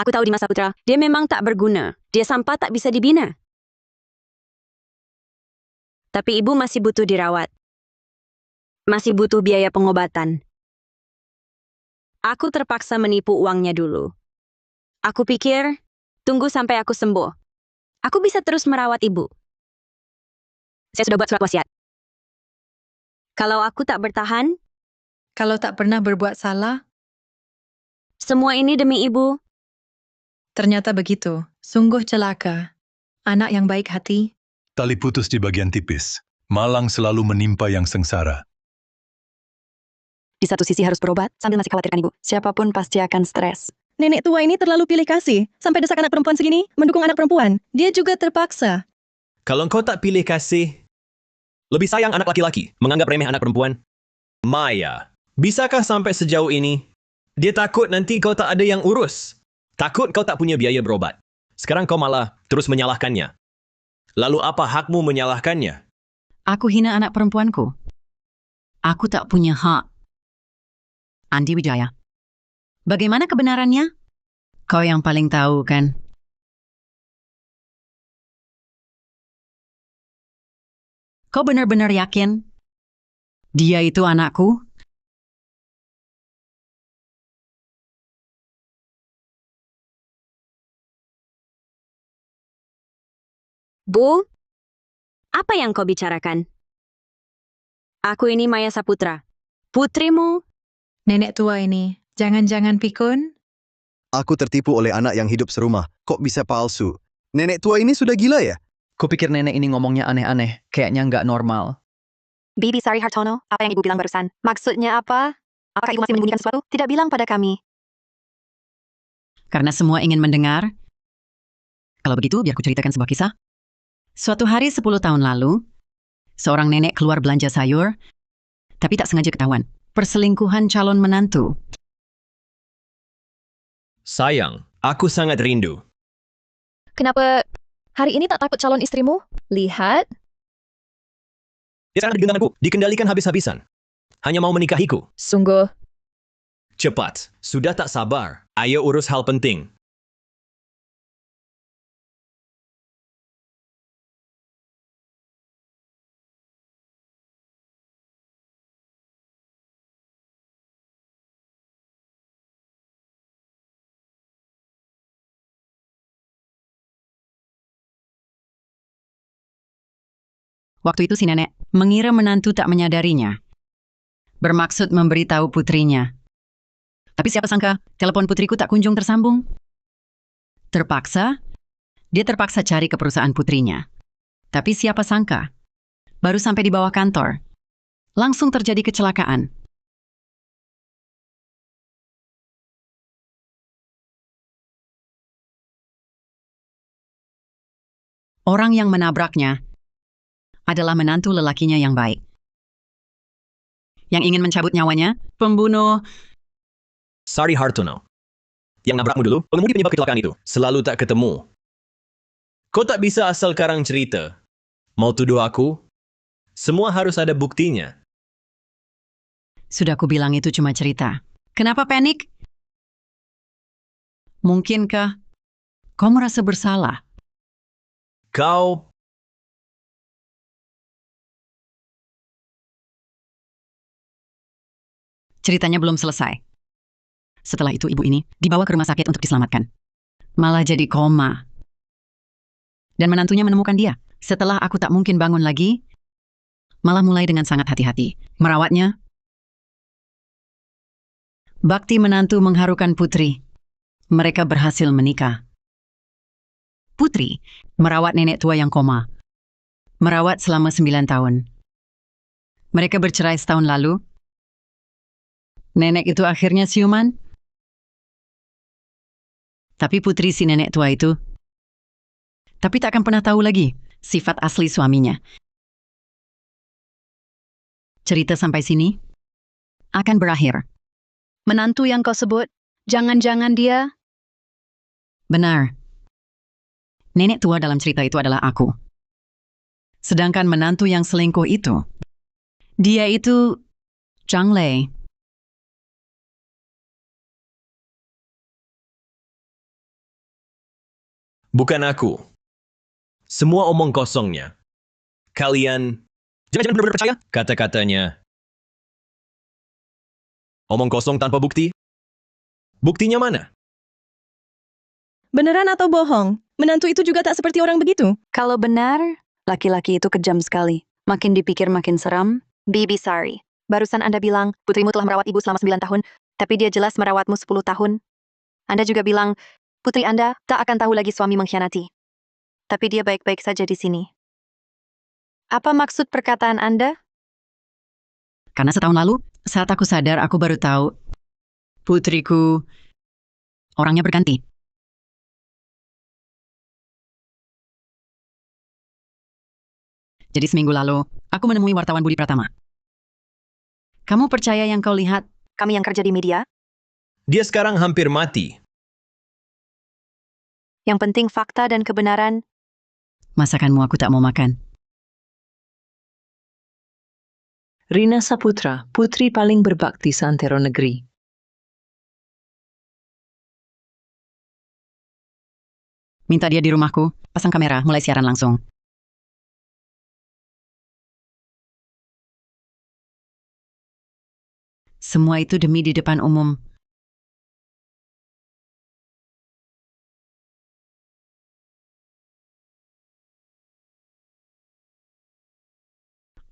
Aku tahu di masa Putra, dia memang tak berguna. Dia sampah tak bisa dibina. Tapi ibu masih butuh dirawat. Masih butuh biaya pengobatan. Aku terpaksa menipu uangnya dulu. Aku pikir, tunggu sampai aku sembuh. Aku bisa terus merawat ibu. Saya sudah buat surat wasiat. Kalau aku tak bertahan, Kalau tak pernah berbuat salah, semua ini demi ibu. ternyata begitu. Sungguh celaka. Anak yang baik hati. Tali putus di bagian tipis. Malang selalu menimpa yang sengsara. Di satu sisi harus berobat, sambil masih khawatirkan ibu. Siapapun pasti akan stres. Nenek tua ini terlalu pilih kasih. Sampai desak anak perempuan segini, mendukung anak perempuan. Dia juga terpaksa. Kalau engkau tak pilih kasih, lebih sayang anak laki-laki, menganggap remeh anak perempuan. Maya, bisakah sampai sejauh ini? Dia takut nanti kau tak ada yang urus. Takut kau tak punya biaya berobat. Sekarang kau malah terus menyalahkannya. Lalu apa hakmu menyalahkannya? Aku hina anak perempuanku. Aku tak punya hak. Andi Wijaya. Bagaimana kebenarannya? Kau yang paling tahu, kan? Kau benar-benar yakin? Dia itu anakku? Bu, apa yang kau bicarakan? Aku ini Maya Saputra. Putrimu. Nenek tua ini, jangan-jangan pikun? Aku tertipu oleh anak yang hidup serumah. Kok bisa palsu? Nenek tua ini sudah gila ya? Kupikir nenek ini ngomongnya aneh-aneh. Kayaknya nggak normal. Bibi Sari Hartono, apa yang ibu bilang barusan? Maksudnya apa? Apakah ibu masih menyembunyikan sesuatu? Tidak bilang pada kami. Karena semua ingin mendengar. Kalau begitu, biar ku ceritakan sebuah kisah. Suatu hari 10 tahun lalu, seorang nenek keluar belanja sayur, tapi tak sengaja ketahuan. Perselingkuhan calon menantu. Sayang, aku sangat rindu. Kenapa hari ini tak takut calon istrimu? Lihat. Dia sangat di genggamanku, dikendalikan habis-habisan. Hanya mau menikahiku. Sungguh. Cepat, sudah tak sabar. Ayo urus hal penting. Waktu itu si nenek mengira menantu tak menyadarinya. Bermaksud memberitahu putrinya. Tapi siapa sangka, telepon putriku tak kunjung tersambung. Dia terpaksa cari ke perusahaan putrinya. Tapi siapa sangka, baru sampai di bawah kantor, langsung terjadi kecelakaan. Orang yang menabraknya adalah menantu lelakinya yang baik. Yang ingin mencabut nyawanya, pembunuh. Sari Hartono. Yang nabrakmu dulu, pengemudi penyebab kecelakaan itu. Selalu tak ketemu. Kau tak bisa asal karang cerita. Mau tuduh aku? Semua harus ada buktinya. Sudah kubilang itu cuma cerita. Kenapa panik? Mungkinkah kau merasa bersalah? Kau... Ceritanya belum selesai. Setelah itu ibu ini dibawa ke rumah sakit untuk diselamatkan. Malah jadi koma. Dan menantunya menemukan dia. Setelah aku tak mungkin bangun lagi, malah mulai dengan sangat hati-hati. Merawatnya. Bakti menantu mengharukan putri. Mereka berhasil menikah. Putri merawat nenek tua yang koma. Merawat selama 9 tahun. Mereka bercerai setahun lalu. Nenek itu akhirnya siuman. Tapi putri si nenek tua itu, tapi tak akan pernah tahu lagi sifat asli suaminya. Cerita sampai sini akan berakhir. Menantu yang kau sebut, jangan-jangan dia... Benar. Nenek tua dalam cerita itu adalah aku. Sedangkan menantu yang selingkuh itu, dia itu Zhang Lei. Bukan aku. Semua omong kosongnya. Kalian... Jangan benar-benar percaya kata-katanya. Omong kosong tanpa bukti? Buktinya mana? Beneran atau bohong? Menantu itu juga tak seperti orang begitu. Kalau benar, laki-laki itu kejam sekali. Makin dipikir makin seram. Bibi sorry. Barusan Anda bilang, putrimu telah merawat ibu selama 9 tahun, tapi dia jelas merawatmu 10 tahun. Anda juga bilang, putri Anda tak akan tahu lagi suami mengkhianati. Tapi dia baik-baik saja di sini. Apa maksud perkataan Anda? Karena setahun lalu, saat aku sadar, aku baru tahu putriku orangnya berganti. Jadi seminggu lalu, aku menemui wartawan Budi Pratama. Kamu percaya yang kau lihat? Kami yang kerja di media? Dia sekarang hampir mati. Yang penting fakta dan kebenaran. Masakanmu aku tak mau makan. Rina Saputra, putri paling berbakti seantero negeri. Minta dia di rumahku, pasang kamera, mulai siaran langsung. Semua itu demi di depan umum.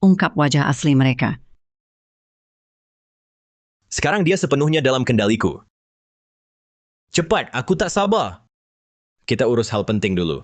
Ungkap wajah asli mereka. Sekarang dia sepenuhnya dalam kendaliku. Cepat, aku tak sabar. Kita urus hal penting dulu.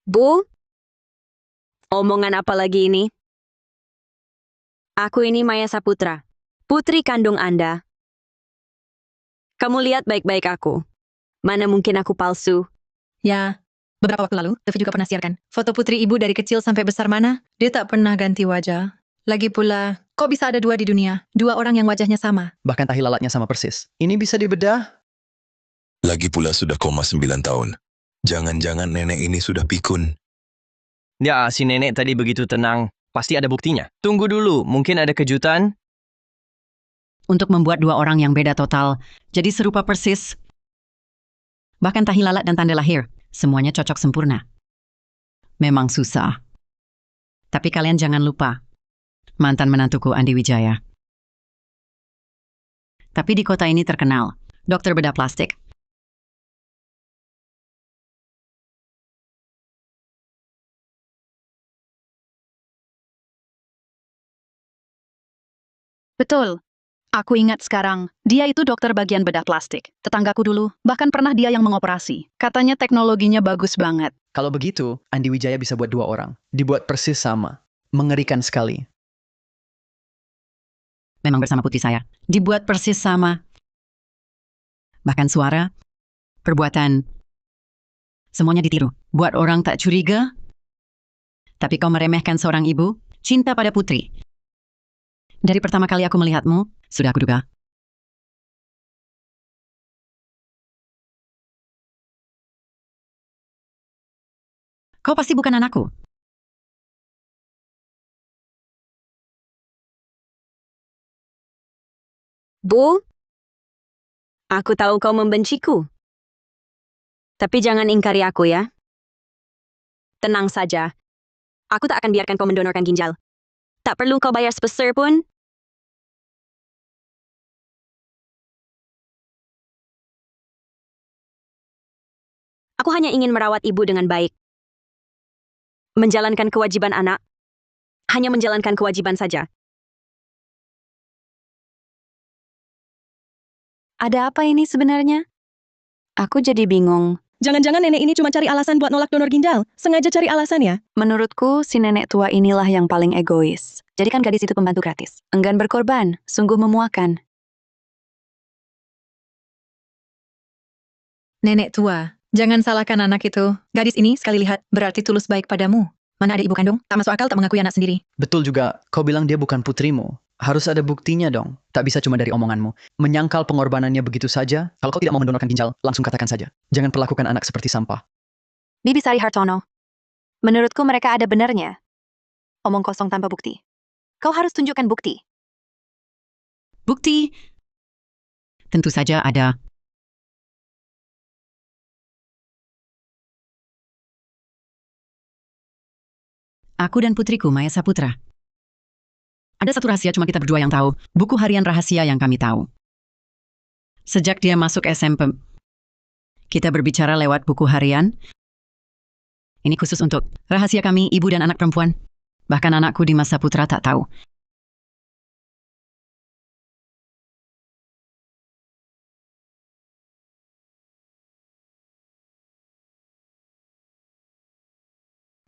Bu, omongan apa lagi ini? Aku ini Maya Saputra, putri kandung Anda. Kamu lihat baik-baik aku. Mana mungkin aku palsu? Ya, beberapa waktu lalu, TV juga pernah siarkan. Foto putri ibu dari kecil sampai besar mana, dia tak pernah ganti wajah. Lagi pula, kok bisa ada dua di dunia? Dua orang yang wajahnya sama. Bahkan tahi lalatnya sama persis. Ini bisa dibedah? Lagi pula sudah koma 9 tahun. Jangan-jangan nenek ini sudah pikun. Ya, si nenek tadi begitu tenang. Pasti ada buktinya. Tunggu dulu, mungkin ada kejutan. Untuk membuat dua orang yang beda total, jadi serupa persis. Bahkan tahi lalat dan tanda lahir, semuanya cocok sempurna. Memang susah. Tapi kalian jangan lupa, mantan menantuku Andi Wijaya. Tapi di kota ini terkenal, dokter bedah plastik. Betul. Aku ingat sekarang, dia itu dokter bagian bedah plastik. Tetanggaku dulu, bahkan pernah dia yang mengoperasi. Katanya teknologinya bagus banget. Kalau begitu, Andi Wijaya bisa buat dua orang. Dibuat persis sama. Mengerikan sekali. Memang bersama putri saya. Dibuat persis sama. Bahkan suara, perbuatan, semuanya ditiru. Buat orang tak curiga. Tapi kau meremehkan seorang ibu, cinta pada putri. Dari pertama kali aku melihatmu, sudah aku duga. Kau pasti bukan anakku. Bu, aku tahu kau membenciku. Tapi jangan ingkari aku ya. Tenang saja. Aku tak akan biarkan kau mendonorkan ginjal. Tak perlu kau bayar sepeser pun. Aku hanya ingin merawat ibu dengan baik. Menjalankan kewajiban anak. Hanya menjalankan kewajiban saja. Ada apa ini sebenarnya? Aku jadi bingung. Jangan-jangan nenek ini cuma cari alasan buat nolak donor ginjal. Sengaja cari alasan ya? Menurutku, si nenek tua inilah yang paling egois. Jadikan gadis itu pembantu gratis. Enggan berkorban, sungguh memuakan. Nenek tua, Jangan salahkan anak itu. Gadis ini sekali lihat berarti tulus baik padamu. Mana ada ibu kandung? Tak masuk akal tak mengakui anak sendiri. Betul juga, kau bilang dia bukan putrimu. Harus ada buktinya dong. Tak bisa cuma dari omonganmu. Menyangkal pengorbanannya begitu saja. Kalau kau tidak mau mendonorkan ginjal, langsung katakan saja. Jangan perlakukan anak seperti sampah. Bibi Sari Hartono. Menurutku mereka ada benarnya. Omong kosong tanpa bukti. Kau harus tunjukkan bukti. Bukti? Tentu saja ada. Aku dan putriku, Maya Saputra. Ada satu rahasia cuma kita berdua yang tahu. Buku harian rahasia yang kami tahu. Sejak dia masuk SMP, kita berbicara lewat buku harian. Ini khusus untuk rahasia kami, ibu dan anak perempuan. Bahkan anakku di masa putra tak tahu.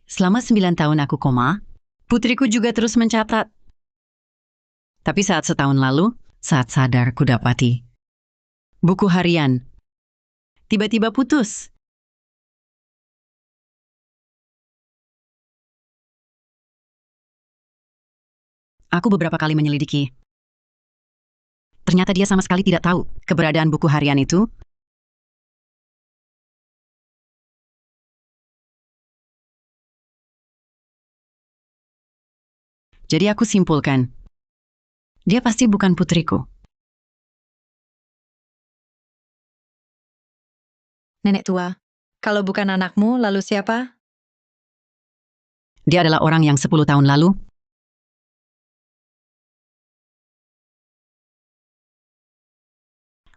Selama 9 tahun aku koma, putriku juga terus mencatat. Tapi saat setahun lalu, saat sadar ku dapati buku harian tiba-tiba putus. Aku beberapa kali menyelidiki. Ternyata dia sama sekali tidak tahu keberadaan buku harian itu. Jadi aku simpulkan, dia pasti bukan putriku. Nenek tua, kalau bukan anakmu, lalu siapa? Dia adalah orang yang 10 tahun lalu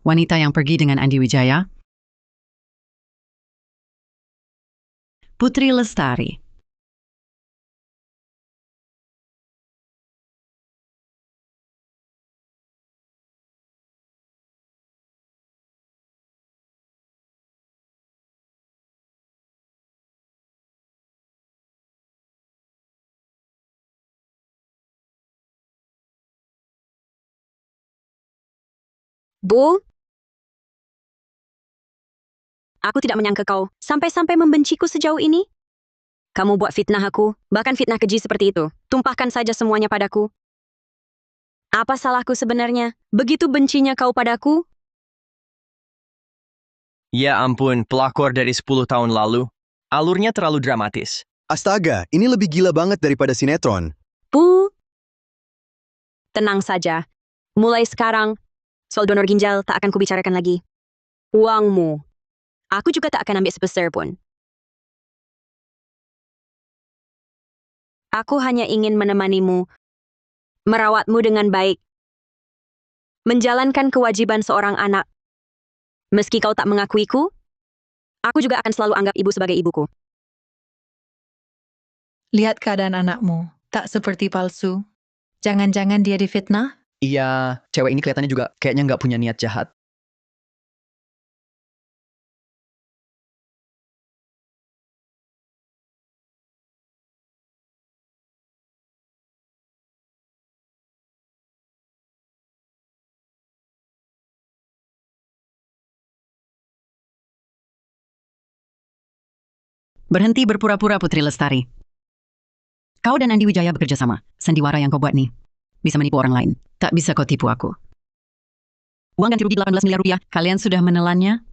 wanita yang pergi dengan Andi Wijaya, Putri Lestari. Bu? Aku tidak menyangka kau sampai-sampai membenciku sejauh ini. Kamu buat fitnah aku, bahkan fitnah keji seperti itu. Tumpahkan saja semuanya padaku. Apa salahku sebenarnya? Begitu bencinya kau padaku? Ya ampun, pelakor dari 10 tahun lalu. Alurnya terlalu dramatis. Astaga, ini lebih gila banget daripada sinetron. Bu, tenang saja. Mulai sekarang, soal donor ginjal tak akan kubicarakan lagi. Uangmu, aku juga tak akan ambil sebesar pun. Aku hanya ingin menemanimu, merawatmu dengan baik, menjalankan kewajiban seorang anak. Meski kau tak mengakuiku, aku juga akan selalu anggap ibu sebagai ibuku. Lihat keadaan anakmu, tak seperti palsu. Jangan-jangan dia difitnah? Iya, cewek ini kelihatannya juga kayaknya nggak punya niat jahat. Berhenti berpura-pura, Putri Lestari. Kau dan Andi Wijaya bekerja sama. Sandiwara yang kau buat nih. Bisa menipu orang lain. Tak bisa kau tipu aku. Uang ganti rugi 18 miliar rupiah. Kalian sudah menelannya?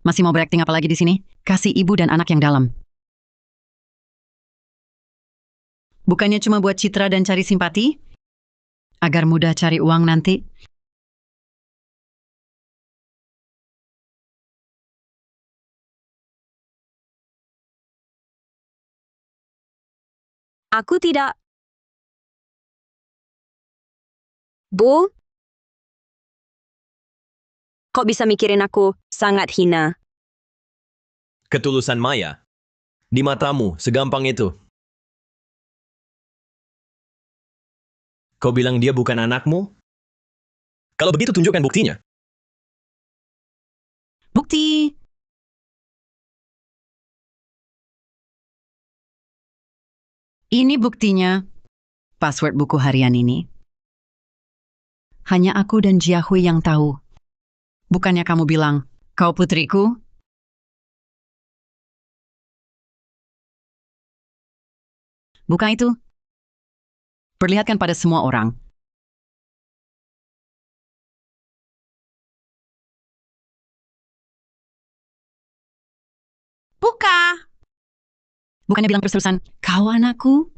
Masih mau berakting apa lagi di sini? Kasih ibu dan anak yang dalam. Bukannya cuma buat citra dan cari simpati? Agar mudah cari uang nanti? Aku tidak... Bu? Kok bisa mikirin aku sangat hina? Ketulusan Maya. Di matamu, segampang itu. Kau bilang dia bukan anakmu? Kalau begitu tunjukkan buktinya. Bukti! Ini buktinya. Password buku harian ini. Hanya aku dan Jiahui yang tahu. Bukannya kamu bilang, kau putriku? Buka itu. Perlihatkan pada semua orang. Buka! Bukannya bilang terus-terusan, kau anakku?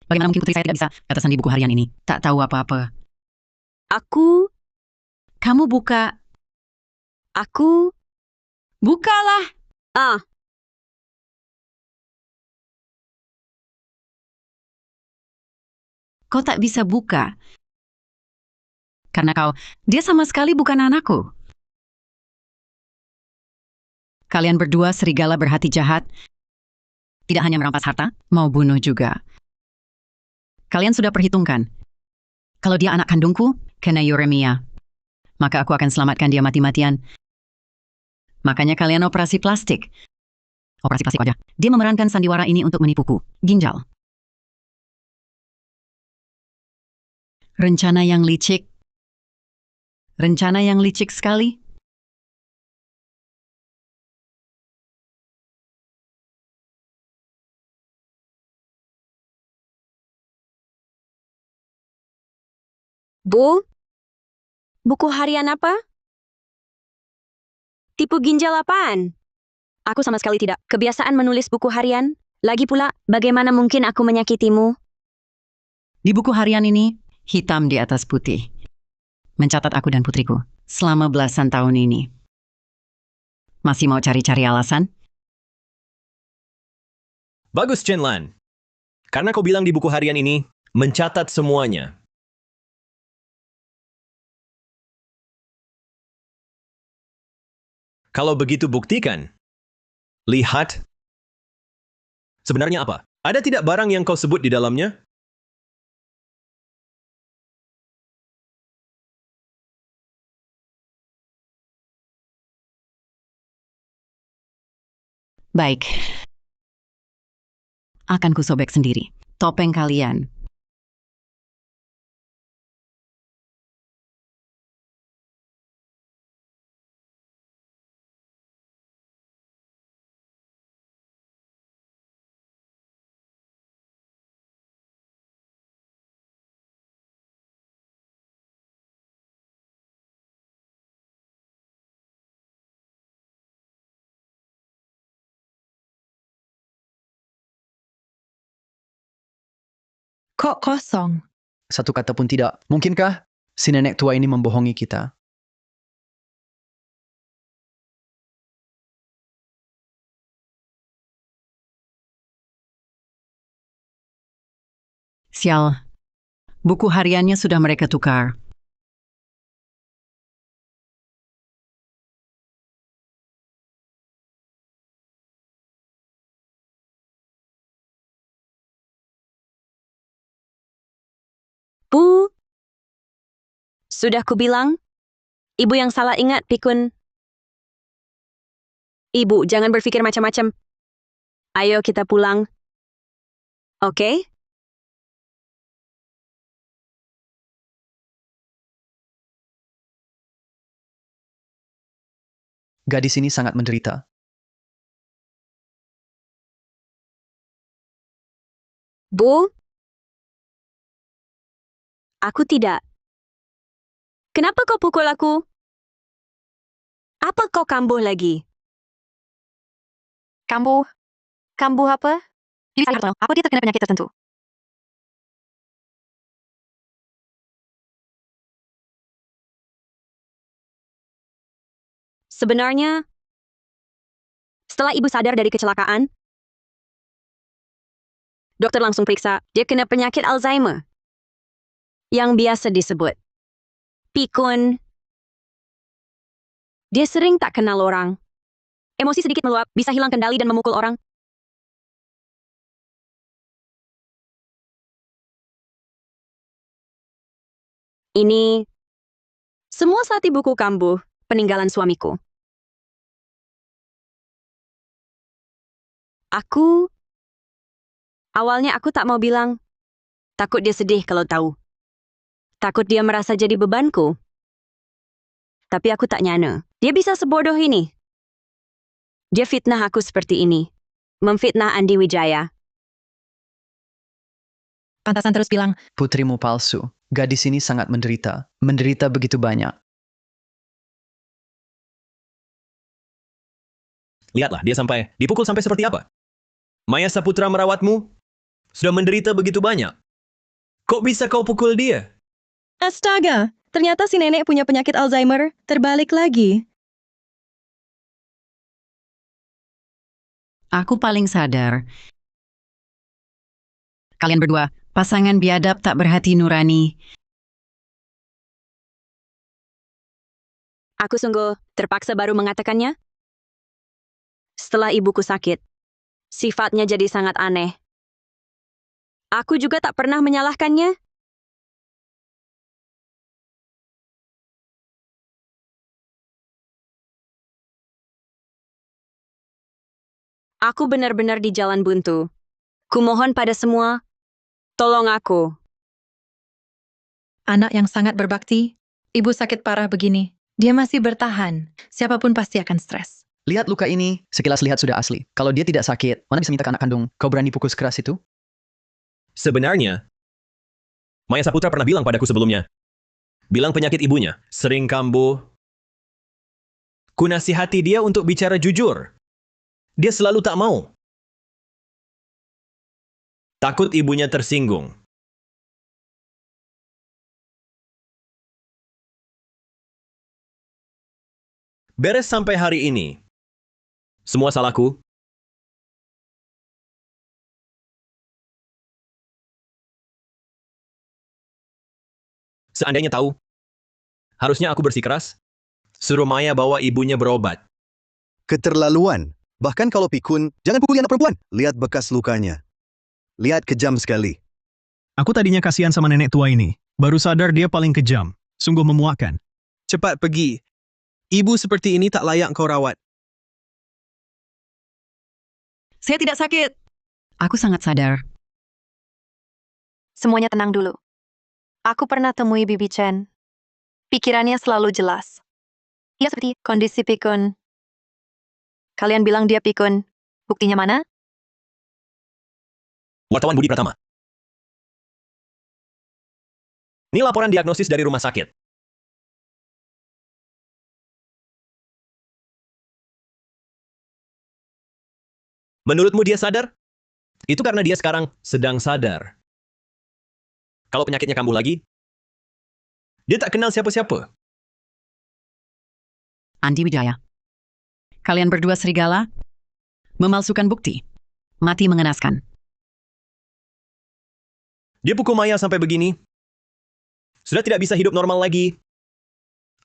Bagaimana mungkin putri saya tidak bisa katasan di buku harian ini? Tak tahu apa-apa. Aku... Kamu buka. Aku... Bukalah. Ah, Kau tak bisa buka. Karena dia sama sekali bukan anakku. Kalian berdua serigala berhati jahat. Tidak hanya merampas harta, mau bunuh juga. Kalian sudah perhitungkan. Kalau dia anak kandungku, kena uremia. Maka aku akan selamatkan dia mati-matian. Makanya kalian operasi plastik. Operasi plastik wajah. Dia memerankan sandiwara ini untuk menipuku. Ginjal. Rencana yang licik. Rencana yang licik sekali. Bu? Buku harian apa? Tipu ginjal apaan? Aku sama sekali tidak kebiasaan menulis buku harian. Lagi pula, bagaimana mungkin aku menyakitimu? Di buku harian ini, hitam di atas putih. Mencatat aku dan putriku selama belasan tahun ini. Masih mau cari-cari alasan? Bagus, Chenlan. Karena kau bilang di buku harian ini, mencatat semuanya. Kalau begitu buktikan. Lihat. Sebenarnya apa? Ada tidak barang yang kau sebut di dalamnya? Baik. Akan kusobek sendiri. Topeng kalian. Kok kosong? Satu kata pun tidak. Mungkinkah si nenek tua ini membohongi kita? Sial. Buku hariannya sudah mereka tukar. Bu? Sudah kubilang? Ibu yang salah ingat, Pikun. Ibu, jangan berpikir macam-macam. Ayo kita pulang. Oke? Gadis ini sangat menderita. Bu? Aku tidak. Kenapa kau pukul aku? Apa kau kambuh lagi? Kambuh? Kambuh apa? Ini saya harus tahu, apa dia terkena penyakit tertentu? Sebenarnya, setelah ibu sadar dari kecelakaan, dokter langsung periksa, dia kena penyakit Alzheimer. Yang biasa disebut pikun. Dia sering tak kenal orang. Emosi sedikit meluap, bisa hilang kendali dan memukul orang. Ini semua saat ibuku kambuh, peninggalan suamiku. Awalnya aku tak mau bilang. Takut dia sedih kalau tahu. Takut dia merasa jadi bebanku. Tapi aku tak nyana. Dia bisa sebodoh ini. Dia fitnah aku seperti ini. Memfitnah Andi Wijaya. Pantasan terus bilang, Putrimu palsu. Gadis ini sangat menderita. Menderita begitu banyak. Lihatlah, dia dipukul sampai seperti apa. Maya Saputra merawatmu, sudah menderita begitu banyak. Kok bisa kau pukul dia? Astaga, ternyata si nenek punya penyakit Alzheimer. Terbalik lagi. Aku paling sadar. Kalian berdua, pasangan biadab tak berhati nurani. Aku sungguh terpaksa baru mengatakannya. Setelah ibuku sakit, sifatnya jadi sangat aneh. Aku juga tak pernah menyalahkannya. Aku benar-benar di jalan buntu. Kumohon pada semua, tolong aku. anak yang sangat berbakti, ibu sakit parah begini. Dia masih bertahan. Siapapun pasti akan stres. Lihat luka ini, sekilas lihat sudah asli. Kalau dia tidak sakit, mana bisa minta ke anak kandung? Kau berani pukul sekeras itu? Sebenarnya, Maya Saputra pernah bilang padaku sebelumnya. Bilang penyakit ibunya, sering kambuh. Ku nasihati dia untuk bicara jujur. Dia selalu tak mau. Takut ibunya tersinggung. Beres sampai hari ini. Semua salahku. Seandainya tahu, harusnya aku bersikeras. Suruh Maya bawa ibunya berobat. Keterlaluan. Bahkan kalau pikun, jangan pukuli anak perempuan. Lihat bekas lukanya. Lihat kejam sekali. Aku tadinya kasihan sama nenek tua ini. Baru sadar dia paling kejam. Sungguh memuakkan. Cepat pergi. Ibu seperti ini tak layak kau rawat. Saya tidak sakit. Aku sangat sadar. Semuanya tenang dulu. Aku pernah temui Bibi Chen. Pikirannya selalu jelas. Ia seperti kondisi pikun. Kalian bilang dia pikun. Buktinya mana? Wartawan Budi Pratama. Ini laporan diagnosis dari rumah sakit. Menurutmu dia sadar? Itu karena dia sekarang sedang sadar. Kalau penyakitnya kambuh lagi, dia tak kenal siapa-siapa. Andi Wijaya. Kalian berdua serigala, memalsukan bukti. Mati mengenaskan. Dia pukul Maya sampai begini. Sudah tidak bisa hidup normal lagi.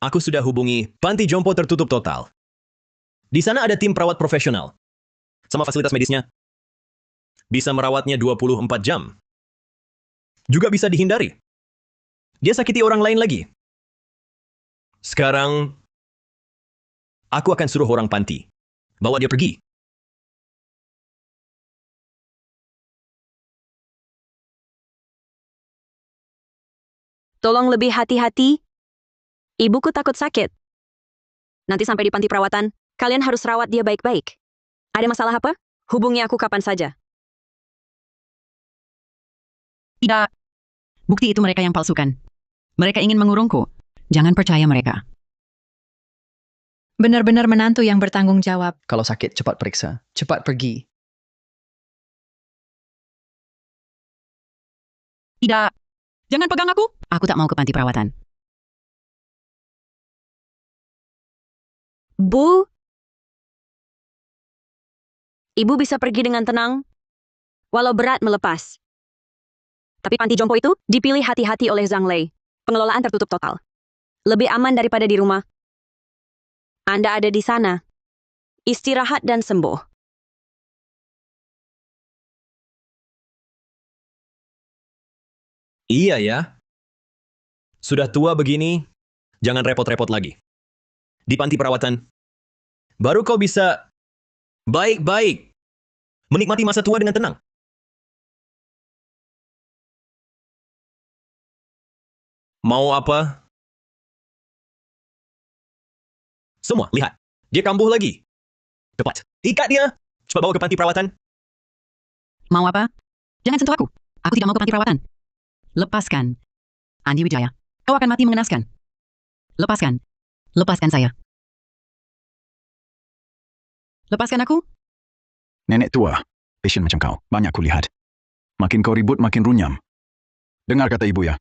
Aku sudah hubungi panti jompo tertutup total. Di sana ada tim perawat profesional. Sama fasilitas medisnya. Bisa merawatnya 24 jam. Juga bisa dihindari. Dia sakiti orang lain lagi. Sekarang, aku akan suruh orang panti. Bawa dia pergi. Tolong lebih hati-hati. Ibuku takut sakit. Nanti sampai di panti perawatan, kalian harus rawat dia baik-baik. Ada masalah apa? Hubungi aku kapan saja. Tidak. Bukti itu mereka yang palsukan. Mereka ingin mengurungku. Jangan percaya mereka. Benar-benar menantu yang bertanggung jawab. Kalau sakit, cepat periksa. Cepat pergi. Tidak. Jangan pegang aku. Aku tak mau ke panti perawatan. Bu, ibu bisa pergi dengan tenang, walau berat melepas. Tapi panti jompo itu dipilih hati-hati oleh Zhang Lei. Pengelolaan tertutup total. Lebih aman daripada di rumah. Anda ada di sana. Istirahat dan sembuh. Iya ya. Sudah tua begini, jangan repot-repot lagi. Di panti perawatan, baru kau bisa baik-baik menikmati masa tua dengan tenang. Mau apa? Semua, lihat. Dia kambuh lagi. Cepat, ikat dia. Cepat bawa ke panti perawatan. Mau apa? Jangan sentuh aku. Aku tidak mau ke panti perawatan. Lepaskan. Andi Wijaya. Kau akan mati mengenaskan. Lepaskan. Lepaskan saya. Lepaskan aku. Nenek tua, passion macam kau. Banyak kulihat. Makin kau ribut, makin runyam. Dengar kata ibu ya.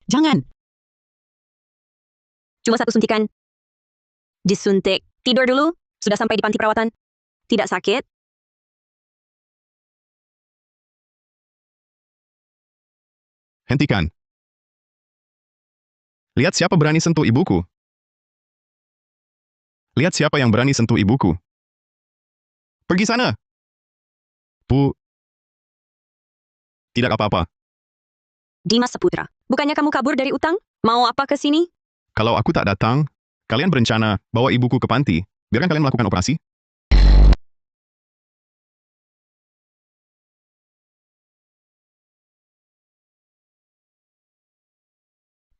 Jangan. Cuma 1 suntikan. Disuntik. Tidur dulu. Sudah sampai di panti perawatan. Tidak sakit. Hentikan. Lihat siapa berani sentuh ibuku. Lihat siapa yang berani sentuh ibuku. Pergi sana. Bu. Tidak apa-apa. Dimas Saputra. Bukannya kamu kabur dari utang? Mau apa ke sini? Kalau aku tak datang, kalian berencana bawa ibuku ke panti. Biarkan kalian melakukan operasi.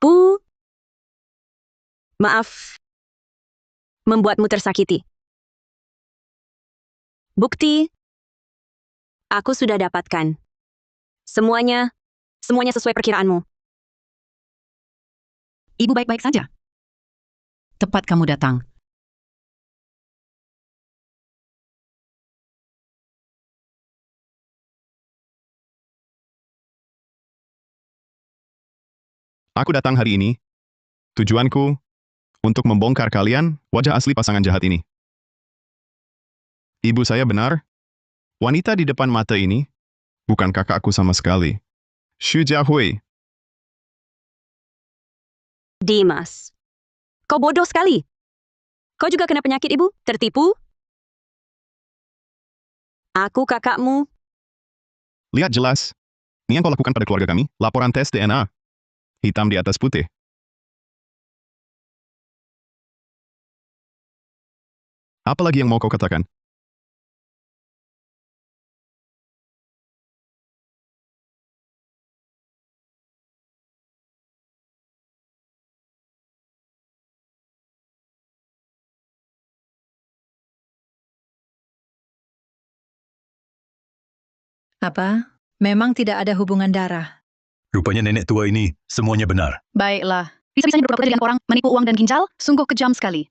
Bu. Maaf. Membuatmu tersakiti. Bukti. Aku sudah dapatkan. Semuanya sesuai perkiraanmu. Ibu baik-baik saja. Tepat kamu datang. Aku datang hari ini. Tujuanku untuk membongkar kalian wajah asli pasangan jahat ini. Ibu saya benar. Wanita di depan mata ini bukan kakakku sama sekali. Xu Jiahui. Dimas. Kau bodoh sekali. Kau juga kena penyakit, Ibu? Tertipu? Aku kakakmu. Lihat jelas. Ini yang kau lakukan pada keluarga kami, laporan tes DNA. Hitam di atas putih. Apa lagi yang mau kau katakan? Apa? Memang tidak ada hubungan darah. Rupanya nenek tua ini semuanya benar. Baiklah. Bisa-bisanya berpura-pura dengan orang, menipu uang dan ginjal, sungguh kejam sekali.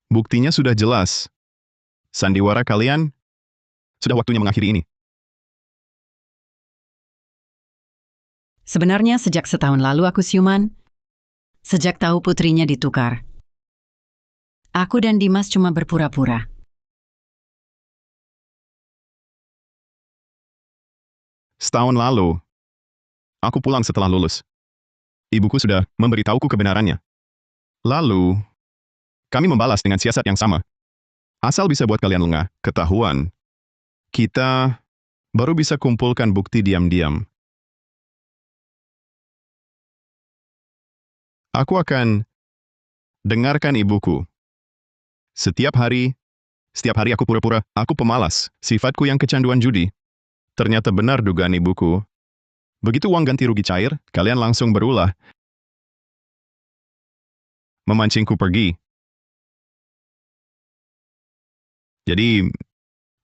Buktinya sudah jelas. Sandiwara kalian sudah waktunya mengakhiri ini. Sebenarnya sejak setahun lalu aku siuman. Sejak tahu putrinya ditukar. Aku dan Dimas cuma berpura-pura. Setahun lalu, aku pulang setelah lulus. Ibuku sudah memberitahuku kebenarannya. Lalu, kami membalas dengan siasat yang sama. Asal bisa buat kalian lengah, ketahuan. Kita baru bisa kumpulkan bukti diam-diam. Aku akan dengarkan ibuku. Setiap hari aku pura-pura, aku pemalas, sifatku yang kecanduan judi. Ternyata benar dugaan ibuku. Begitu uang ganti rugi cair, kalian langsung berulah. Memancingku pergi. Jadi,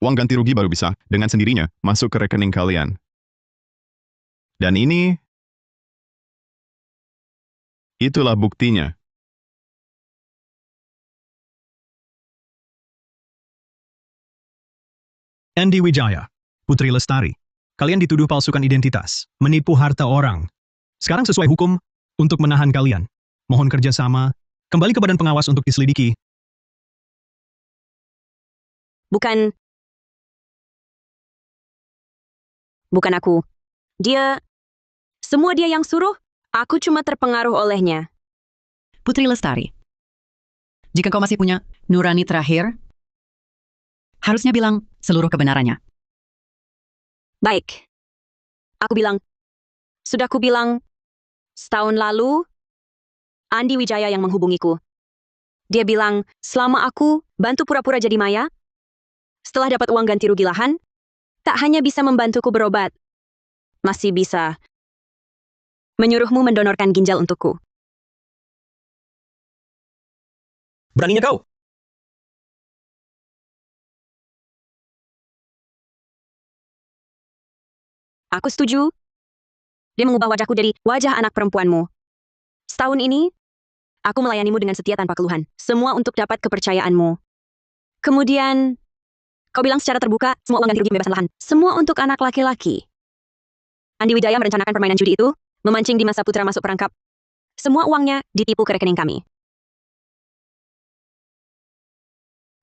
uang ganti rugi baru bisa, dengan sendirinya, masuk ke rekening kalian. Dan itulah buktinya. Andi Wijaya, Putri Lestari. Kalian dituduh palsukan identitas, menipu harta orang. Sekarang sesuai hukum untuk menahan kalian. Mohon kerjasama, kembali ke Badan Pengawas untuk diselidiki. Bukan aku. Semua dia yang suruh. Aku cuma terpengaruh olehnya. Putri Lestari. Jika kau masih punya nurani terakhir, harusnya bilang seluruh kebenarannya. Baik. Sudah ku bilang, setahun lalu, Andi Wijaya yang menghubungiku. Dia bilang, selama aku bantu pura-pura jadi maya, setelah dapat uang ganti rugi lahan, tak hanya bisa membantuku berobat, masih bisa menyuruhmu mendonorkan ginjal untukku. Beraninya kau? Aku setuju. Dia mengubah wajahku dari wajah anak perempuanmu. Setahun ini, aku melayanimu dengan setia tanpa keluhan. Semua untuk dapat kepercayaanmu. Kemudian, kau bilang secara terbuka, semua uang ganti rugi pembebasan lahan. Semua untuk anak laki-laki. Andi Wijaya merencanakan permainan judi itu, memancing Dimas Saputra masuk perangkap. Semua uangnya ditipu ke rekening kami.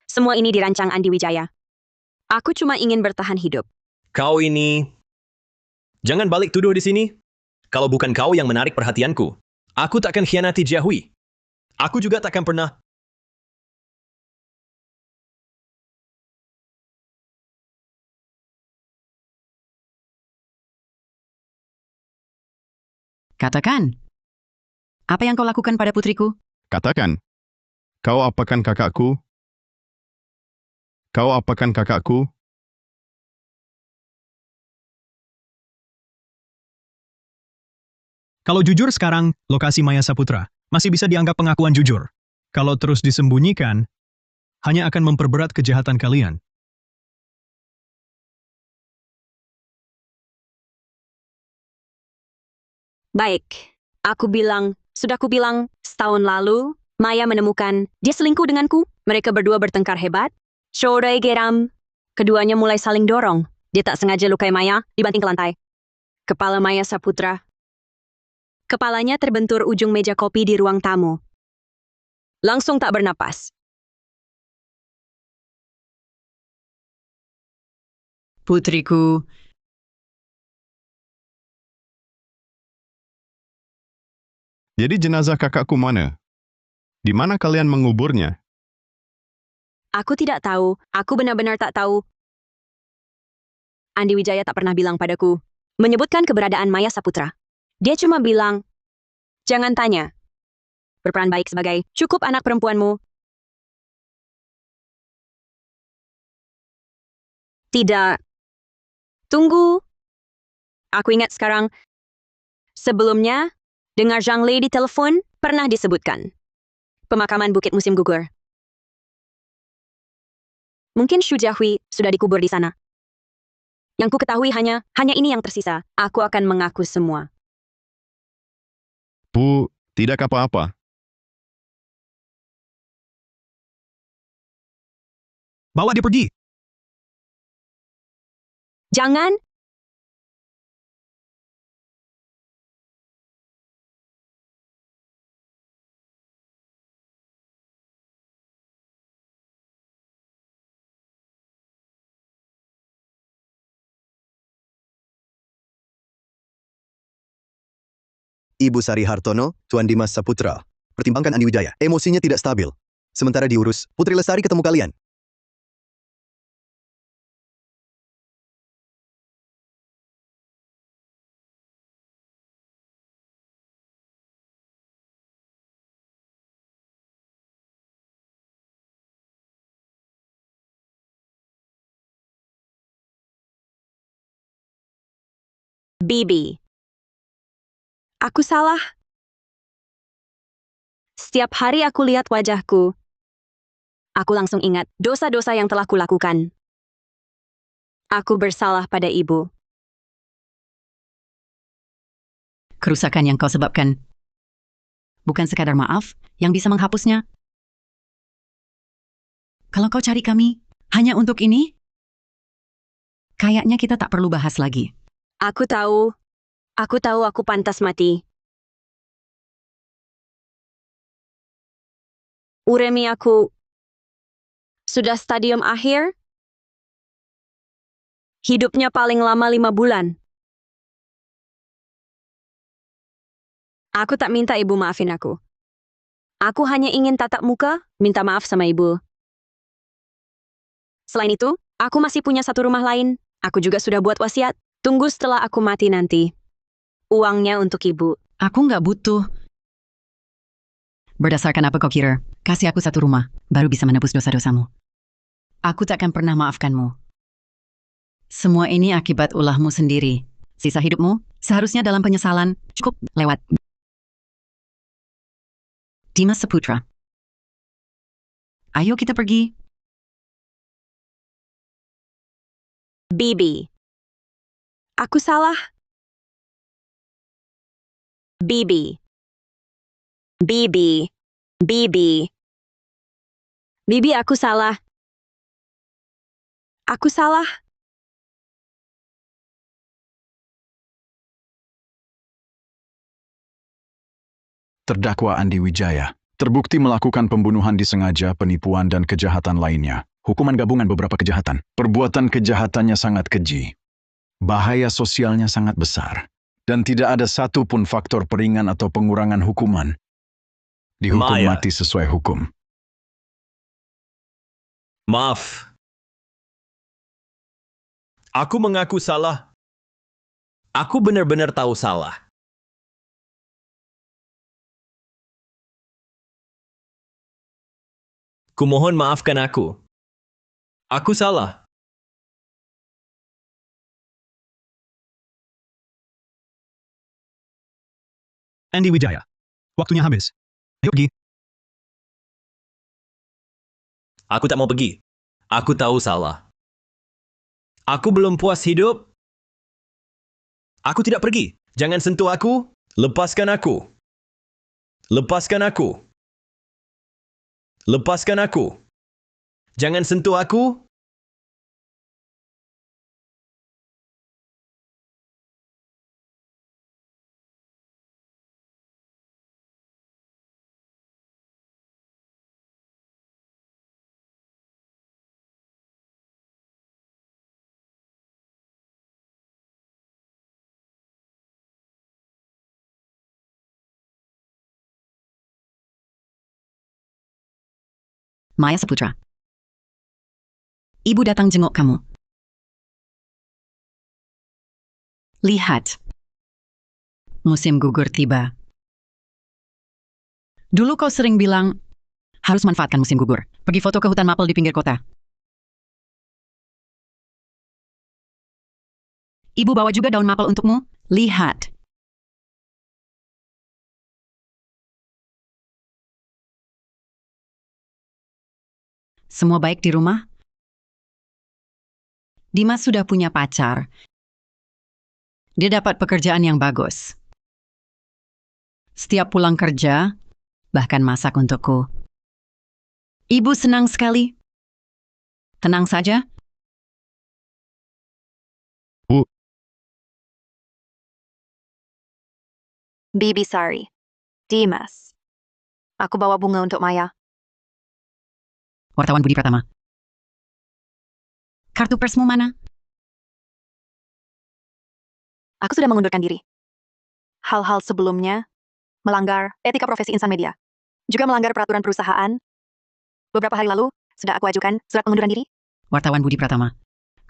Semua ini dirancang Andi Wijaya. Aku cuma ingin bertahan hidup. Kau ini... Jangan balik tuduh di sini. Kalau bukan kau yang menarik perhatianku, aku takkan khianati Jiahui. Aku juga takkan pernah... Katakan. Apa yang kau lakukan pada putriku? Katakan. Kau apakan kakakku? Kau apakan kakakku? Kalau jujur sekarang, lokasi Maya Saputra masih bisa dianggap pengakuan jujur. Kalau terus disembunyikan, hanya akan memperberat kejahatan kalian. Baik, sudah kubilang, setahun lalu, Maya menemukan dia selingkuh denganku. Mereka berdua bertengkar hebat. Sore geram, keduanya mulai saling dorong. Dia tak sengaja lukai Maya, dibanting ke lantai. Kepala Maya Saputra. Kepalanya terbentur ujung meja kopi di ruang tamu. Langsung tak bernapas. Putriku, Jadi jenazah kakakku mana? Di mana kalian menguburnya? Aku tidak tahu, aku benar-benar tak tahu. Andi Wijaya tak pernah bilang padaku, menyebutkan keberadaan Maya Saputra. Dia cuma bilang, jangan tanya. Berperan baik sebagai, cukup anak perempuanmu. Tidak. Tunggu. Aku ingat sekarang. Sebelumnya, dengar Zhang Lei di telepon, pernah disebutkan. Pemakaman Bukit Musim Gugur. Mungkin Xu Jiahui sudah dikubur di sana. Yang ku ketahui hanya ini yang tersisa. Aku akan mengaku semua. Bu, tidak apa-apa. Bawa dia pergi. Jangan. Ibu Sari Hartono, Tuan Dimas Saputra. Pertimbangkan Andi Wijaya. Emosinya tidak stabil. Sementara diurus, Putri Lestari ketemu kalian. Bibi. Aku salah. Setiap hari aku lihat wajahku. Aku langsung ingat dosa-dosa yang telah kulakukan. Aku bersalah pada ibu. kerusakan yang kau sebabkan. Bukan sekadar maaf yang bisa menghapusnya. Kalau kau cari kami hanya untuk ini, kayaknya kita tak perlu bahas lagi. Aku tahu aku pantas mati. Uremi aku sudah stadium akhir. Hidupnya paling lama 5 bulan. Aku tak minta ibu maafin aku. Aku hanya ingin tatap muka, minta maaf sama ibu. Selain itu, aku masih punya satu rumah lain. Aku juga sudah buat wasiat. Tunggu setelah aku mati nanti. Uangnya untuk ibu. Aku nggak butuh. Berdasarkan apa kau kira? Kasih aku satu rumah, baru bisa menebus dosa-dosamu. Aku takkan pernah maafkanmu. Semua ini akibat ulahmu sendiri. Sisa hidupmu seharusnya dalam penyesalan, cukup lewat. Dimas Saputra. Ayo kita pergi. Bibi. Aku salah. Bibi. Bibi. Bibi. Bibi, aku salah. Aku salah. Terdakwa Andi Wijaya terbukti melakukan pembunuhan disengaja, penipuan, dan kejahatan lainnya. Hukuman gabungan beberapa kejahatan. Perbuatan kejahatannya sangat keji. Bahaya sosialnya sangat besar. Dan tidak ada satu pun faktor peringan atau pengurangan hukuman. Dihukum Maya. mati sesuai hukum. Maaf. Aku mengaku salah. Aku benar-benar tahu salah. Kumohon maafkan aku. Aku salah. Andi Wijaya. Waktunya habis. Ayo pergi. Aku tak mau pergi. Aku tahu salah. Aku belum puas hidup. Aku tidak pergi. Jangan sentuh aku. Lepaskan aku. Lepaskan aku. Lepaskan aku. Jangan sentuh aku. Maya Saputra. Ibu datang jenguk kamu. Lihat. Musim gugur tiba. Dulu kau sering bilang, harus manfaatkan musim gugur. Pergi foto ke hutan mapel di pinggir kota. Ibu bawa juga daun mapel untukmu. Lihat. Semua baik di rumah? Dimas sudah punya pacar. Dia dapat pekerjaan yang bagus. Setiap pulang kerja, bahkan masak untukku. Ibu senang sekali. Tenang saja. Bu, Bibi Sari. Dimas. Aku bawa bunga untuk Maya. Wartawan Budi Pratama. Kartu persmu mana? Aku sudah mengundurkan diri. Hal-hal sebelumnya melanggar etika profesi insan media. Juga melanggar peraturan perusahaan. Beberapa hari lalu, sudah aku ajukan surat pengunduran diri. Wartawan Budi Pratama.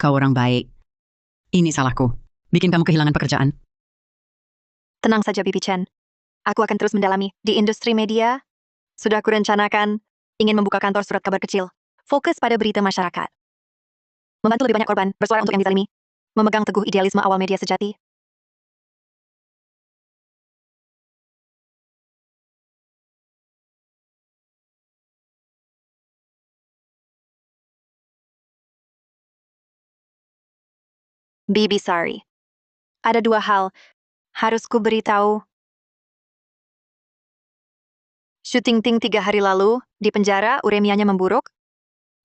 Kau orang baik. Ini salahku. Bikin kamu kehilangan pekerjaan. Tenang saja, Bibi Chen. Aku akan terus mendalami di industri media. Sudah aku rencanakan ingin membuka kantor surat kabar kecil. Fokus pada berita masyarakat. Membantu lebih banyak korban, bersuara untuk yang dizalimi. Memegang teguh idealisme awal media sejati. Bibi Sari. Ada dua hal harus ku beritahu. Syuting Ting 3 hari lalu, di penjara, uremianya memburuk.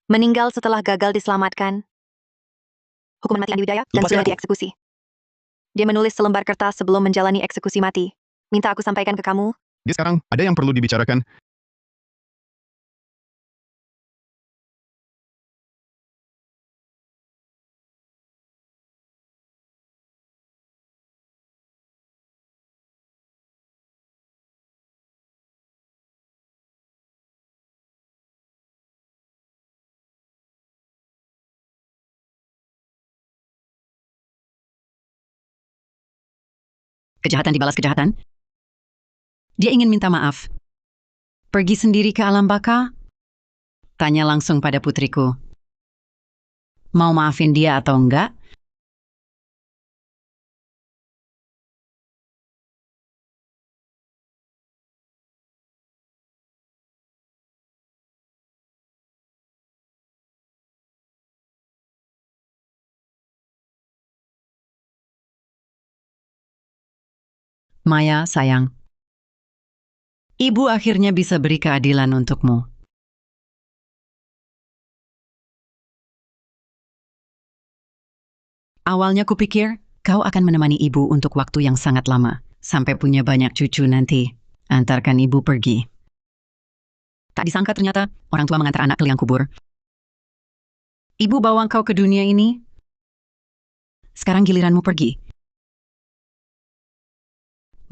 Meninggal setelah gagal diselamatkan. Hukuman mati Andi Wijaya dan Lepaskan sudah aku. dieksekusi. Dia menulis selembar kertas sebelum menjalani eksekusi mati. Minta aku sampaikan ke kamu. dia sekarang ada yang perlu dibicarakan. Kejahatan dibalas kejahatan. Dia ingin minta maaf. Pergi sendiri ke alam baka? Tanya langsung pada putriku. Mau maafin dia atau enggak? Maya, sayang. Ibu akhirnya bisa beri keadilan untukmu. Awalnya kupikir kau akan menemani ibu untuk waktu yang sangat lama, sampai punya banyak cucu nanti. Antarkan ibu pergi. Tak disangka ternyata orang tua mengantar anak ke liang kubur. Ibu bawa kau ke dunia ini. Sekarang giliranmu pergi.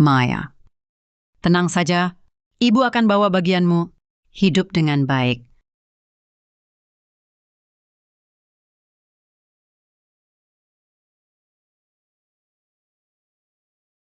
Maya, tenang saja. Ibu akan bawa bagianmu hidup dengan baik.